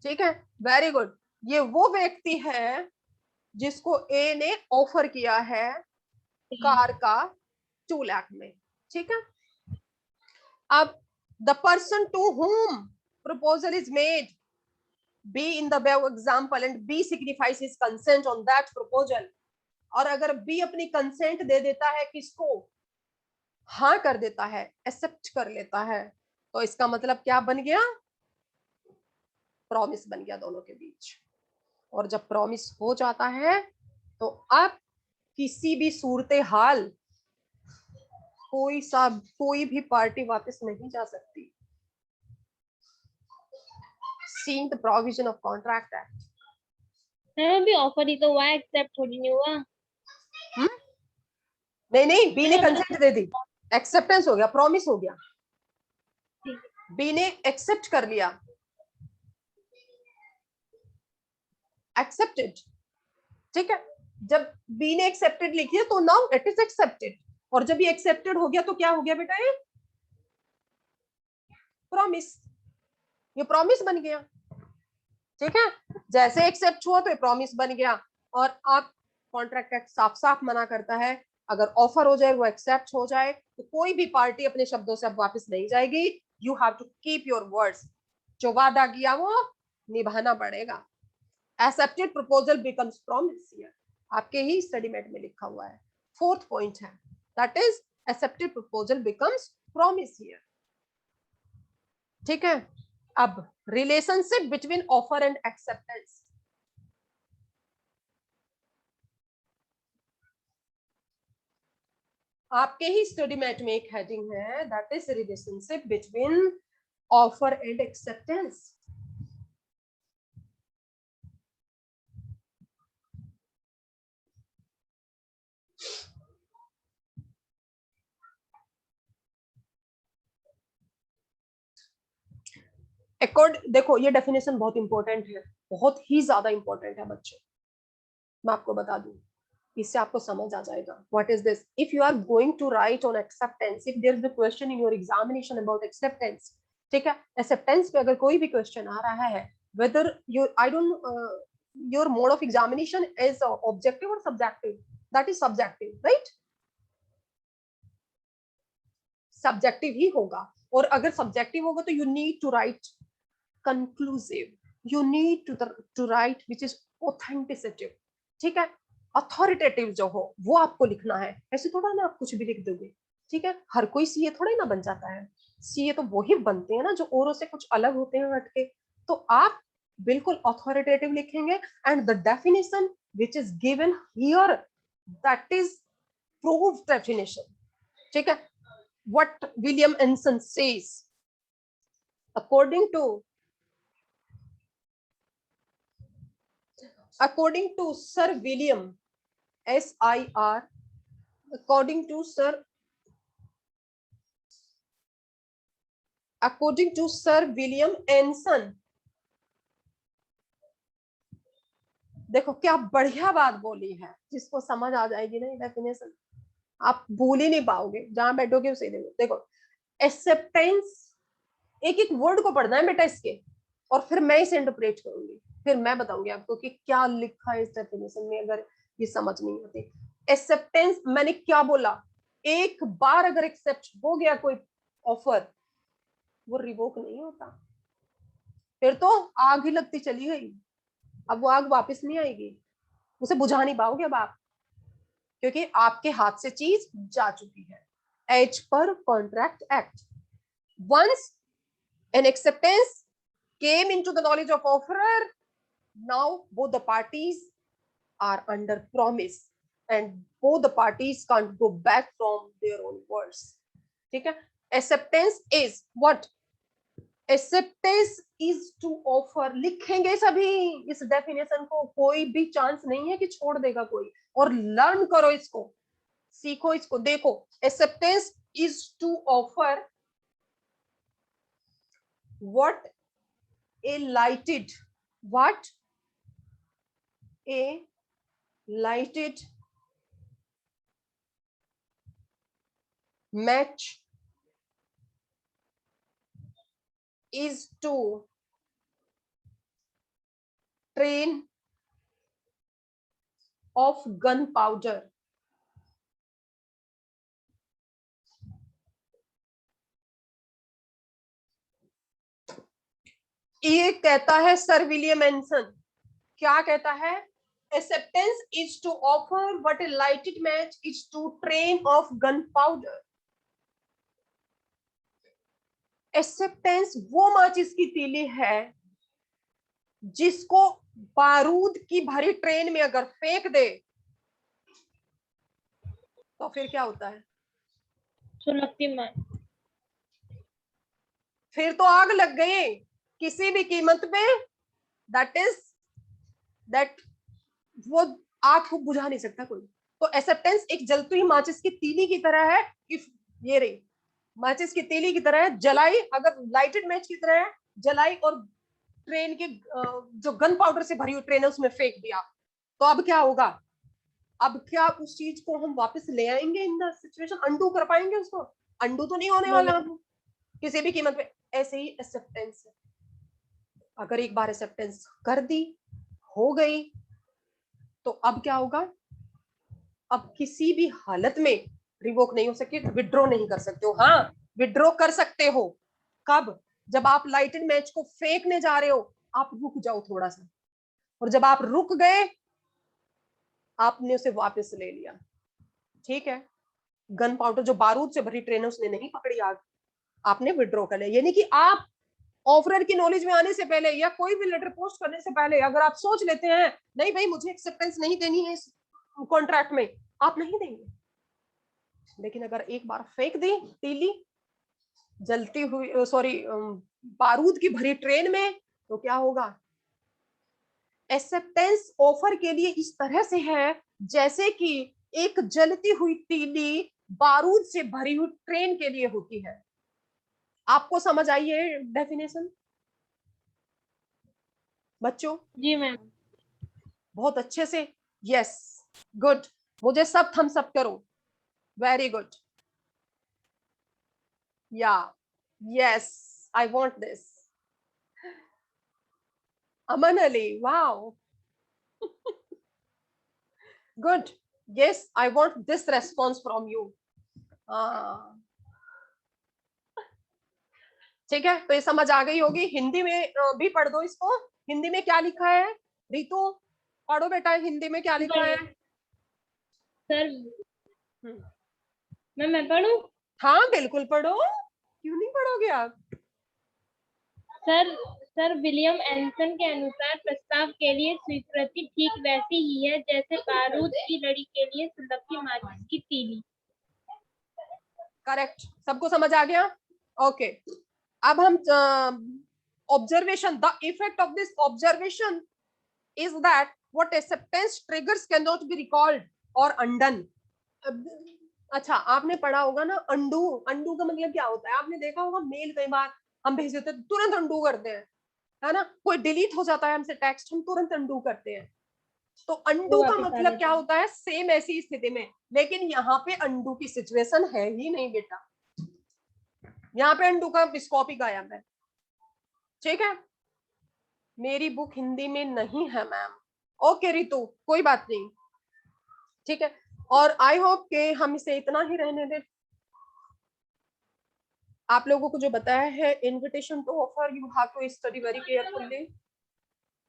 ठीक है। Very good. ये वो व्यक्ति है जिसको ए ने ऑफर किया है कार का 2 लाख में, ठीक है। अब the person to whom proposal is made, B in the above example, and B signifies his consent on that proposal। और अगर B अपनी कंसेंट दे देता है, किसको? हाँ कर देता है, एक्सेप्ट कर लेता है, तो इसका मतलब क्या बन गया? प्रॉमिस बन गया दोनों के बीच। और जब प्रॉमिस हो जाता है तो अब किसी भी सूरत हाल कोई भी पार्टी वापस नहीं जा सकती। Seeing the provision of Contract Act। अभी ऑफर ही तो हुआ, एक्सेप्ट थोड़ी नहीं हुआ। नहीं नहीं, बी ने कंसेंट दे दी, एक्सेप्टेंस हो गया, प्रॉमिस हो गया, बी ने एक्सेप्ट कर लिया, एक्सेप्टेड, ठीक है। जब बी ने एक्सेप्टेड लिखी है तो नाउ इट इज एक्सेप्टेड, और जब ये एक्सेप्टेड हो गया तो क्या हो गया बेटा, ये प्रॉमिस, ये प्रॉमिस बन गया, ठीक है। जैसे एक्सेप्ट हुआ तो ये प्रॉमिस बन गया। और आप कॉन्ट्रैक्ट एक्ट साफ साफ मना करता है अगर ऑफर हो जाए वो एक्सेप्ट हो जाए तो कोई भी पार्टी अपने शब्दों से अब वापस नहीं जाएगी। You have to keep your words, जो वादा किया वो निभाना पड़ेगा। Accepted proposal becomes promise here, आपके ही स्टडी मेट में लिखा हुआ है, 4th पॉइंट है, that is accepted proposal becomes promise here, ठीक है। अब relationship between offer and acceptance, आपके ही स्टडी मैट में एक हेडिंग है, that is relationship between offer and acceptance. देखो ये डेफिनेशन बहुत इंपॉर्टेंट है, बहुत ही ज्यादा इंपॉर्टेंट है बच्चों, मैं आपको बता दूं, इससे आपको समझ आ जाएगा what is this. If you are going to write on acceptance, if there is a question in your examination about acceptance, ठीक है, एक्सेप्टेंस पे अगर कोई भी क्वेश्चन आ रहा है, whether you I don't your mode of examination is objective और subjective, that is subjective, right, subjective ही होगा। और अगर सब्जेक्टिव होगा तो you need to write conclusive, you need to write which is authenticative, ठीक है। अथॉरिटेटिव जो हो वो आपको लिखना है, ऐसे थोड़ा ना आप कुछ भी लिख दोगे, ठीक है। हर कोई सीए थोड़ा ना बन जाता है, सीए तो वही बनते हैं ना जो औरों से कुछ अलग होते हैं हटके। तो आप बिल्कुल अथॉरिटेटिव लिखेंगे, and the definition which is given here that is proved definition, ठीक है। What William एंसन says, according to Sir William, SIR, according to Sir William Anson, देखो क्या बढ़िया बात बोली है, जिसको समझ आ जाएगी ना डेफिनेशन आप भूल ही नहीं पाओगे, जहां बैठोगे उसे देखो। एक्सेप्टेंस, एक एक वर्ड को पढ़ना है बेटा इसके, और फिर मैं इसे इंटरप्रेट करूंगी, फिर मैं बताऊंगी आपको कि क्या लिखा है इस डेफिनेशन में, अगर ये समझ नहीं आती। एक्सेप्टेंस मैंने क्या बोला, एक बार अगर एक्सेप्ट हो गया कोई ऑफर, वो रिवोक नहीं होता, फिर तो आग ही लगती चली गई, अब वो आग वापस नहीं आएगी, उसे बुझा नहीं पाओगे अब आप, क्योंकि आपके हाथ से चीज जा चुकी है। As per contract act, once an acceptance came into the knowledge of offerer, now both the parties are under promise and both the parties can't go back from their own words, ठीक है। acceptance is what, acceptance is to offer, लिखेंगे सभी इस definition को, कोई भी chance नहीं है कि छोड़ देगा कोई, और लर्न करो इसको, सीखो इसको। देखो acceptance is to offer what a lighted, what a lighted match is to train of gunpowder, ये कहता है सर विलियम एंसन, क्या कहता है, acceptance is to offer what a lighted match is to train of gunpowder। acceptance वो माचिस की तीली है जिसको बारूद की भरी ट्रेन में अगर फेंक दे तो फिर क्या होता है, सुलगती मैं फिर तो आग लग गई किसी भी कीमत पे, दैट वो आग को बुझा नहीं सकता कोई, तो एक्सेप्टेंस एक जलती हुई माचिस की तीली की तरह है। इफ ये रही माचिस की तीली की तरह है, जलाई, अगर लाइटेड मैच की तरह है, जलाई और ट्रेन के जो गन पाउडर से भरी हुई ट्रेन है उसमें फेंक दिया, तो अब क्या होगा? अब क्या उस चीज को हम वापस ले आएंगे इन द सिचुएशन? अंडू कर पाएंगे उसको? अंडू तो नहीं होने वाला किसी भी कीमत पे। ऐसे ही एक्सेप्टेंस है, अगर एक बार एक्सेप्टेंस कर दी, हो गई, तो अब क्या होगा? अब किसी भी हालत में रिवोक नहीं हो सकती, विड्रॉ नहीं कर सकते हो। हाँ, विड्रॉ कर सकते हो कब? जब आप लाइटेड मैच को फेंकने जा रहे हो, आप रुक जाओ थोड़ा सा, और जब आप रुक गए, आपने उसे वापस ले लिया, ठीक है? गन पाउडर जो बारूद से भरी ट्रेन है उसने नहीं पकड़ी आग, आपने विड्रॉ कर लिया। यानी कि आप ऑफरर की नॉलेज में आने से पहले या कोई भी लेटर पोस्ट करने से पहले अगर आप सोच लेते हैं नहीं भाई मुझे एक्सेप्टेंस नहीं देनी है इस कॉन्ट्रैक्ट में, आप नहीं देंगे। लेकिन अगर एक बार फेंक दी तीली जलती हुई, सॉरी, बारूद की भरी ट्रेन में, तो क्या होगा? एक्सेप्टेंस ऑफर के लिए इस तरह से है जैसे कि एक जलती हुई तीली बारूद से भरी हुई ट्रेन के लिए होती है। आपको समझ आई है डेफिनेशन बच्चों? जी मैम। बहुत अच्छे से, यस, गुड। मुझे सब थम्स अप करो, वेरी गुड, या, yes, I want this. Aman Ali, wow, good, yes, I want this response from you. ठीक है, तो ये समझ आ गई होगी। हिंदी में भी पढ़ दो इसको। हिंदी में क्या लिखा है? रितु पढ़ो बेटा, हिंदी में क्या लिखा है? सर मैं पढ़ूं? हाँ बिल्कुल पढ़ो, क्यों नहीं पढ़ोगे आप? सर विलियम एंसन के अनुसार प्रस्ताव के लिए स्वीकृति ठीक वैसी ही है जैसे बारूद की लड़ी के लिए सुलगती माचिस की तीली। करेक्ट, सबको समझ आ गया? ओके, अब हम observation, the effect of this observation is that what acceptance triggers can not be recalled और अनडन। अच्छा, आपने पढ़ा होगा ना अंडू, अंडू का मतलब क्या होता है? आपने देखा होगा मेल कई बार हम भेज देते हैं तुरंत अंडू करते हैं, है ना? कोई डिलीट हो जाता है हमसे टेक्स्ट, हम तुरंत अंडू करते हैं। तो अंडू का मतलब क्या होता है? सेम ऐसी स्थिति में, लेकिन यहाँ पे अंडू की सिचुएशन है ही नहीं बेटा, यहाँ पे अंडू का स्कोप ही गायब है। ठीक है, मेरी बुक हिंदी में नहीं है मैम। ओके रितु, कोई बात नहीं, ठीक है। और आई होप के हम इसे इतना ही रहने दें। आप लोगों को जो बताया है invitation to offer, you have to study very carefully,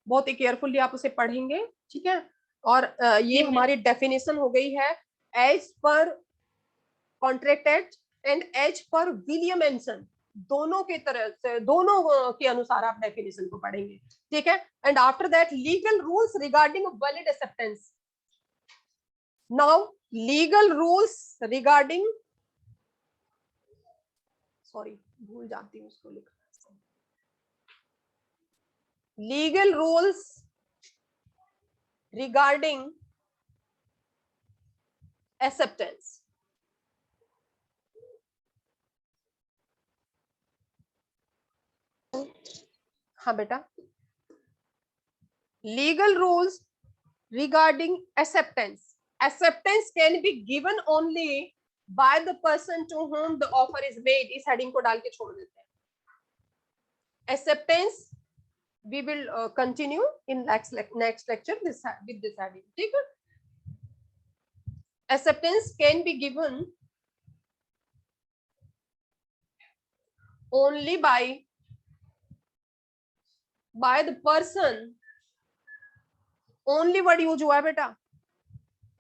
बहुत ही केयरफुली आप उसे पढ़ेंगे, ठीक है? और ये हमारी डेफिनेशन हो गई है as per contract act and as per William Anson, दोनों के तरह से, दोनों के अनुसार आप डेफिनेशन को पढ़ेंगे, ठीक है? And after that legal rules regarding valid acceptance. Now legal rules regarding, sorry भूल जाती हूँ उसको लिखना, लीगल रूल्स रिगार्डिंग एक्सेप्टेंस। हाँ बेटा, legal rules regarding acceptance. Acceptance can be given only by the person to whom the offer is made. इस heading को डाल के छोड़ देते हैं। Acceptance we will continue in next lecture with this heading. ठीक है? Acceptance can be given only by the person, only word use हुआ है बेटा।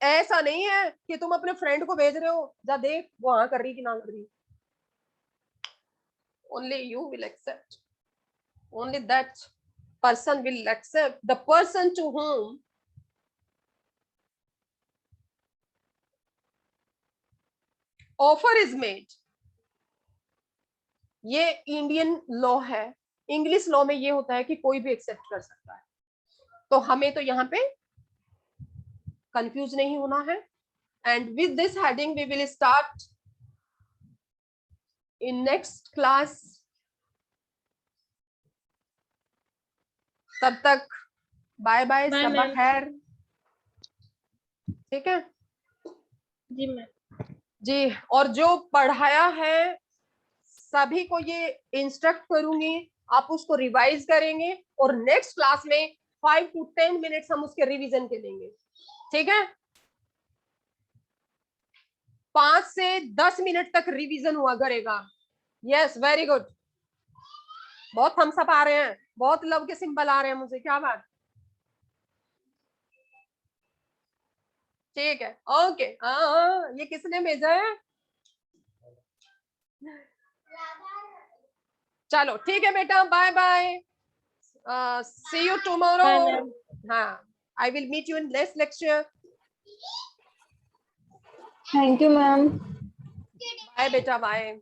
ऐसा नहीं है कि तुम अपने फ्रेंड को भेज रहे हो जा देख वो हाँ कर रही कि ना कर रही। Only you will accept, only that person will accept, the person to whom offer is made. ये इंडियन लॉ है। इंग्लिश लॉ में ये होता है कि कोई भी एक्सेप्ट कर सकता है, तो हमें तो यहाँ पे कंफ्यूज नहीं होना है। and with this heading we will start in next class. तब तक बाय बाय, Bye, सबा ma'am. खैर, ठीक है जी मैम। जी। और जो पढ़ाया है सभी को ये इंस्ट्रक्ट करूंगी, आप उसको रिवाइज करेंगे और नेक्स्ट क्लास में 5 to 10 मिनट्स हम उसके रिवीजन के लेंगे, ठीक है। 5 से 10 मिनट तक रिवीजन हुआ करेगा। Yes, very good. बहुत थम्स अप आ रहे हैं, बहुत लव के सिंबल आ रहे हैं मुझे, क्या बात। ठीक है, ओके। हाँ, ये किसने भेजा है? चलो ठीक है बेटा, bye bye, see you tomorrow. Bye, ma'am. हाँ, I will meet you in next lecture. Thank you, ma'am. Bye बेटा, बाय।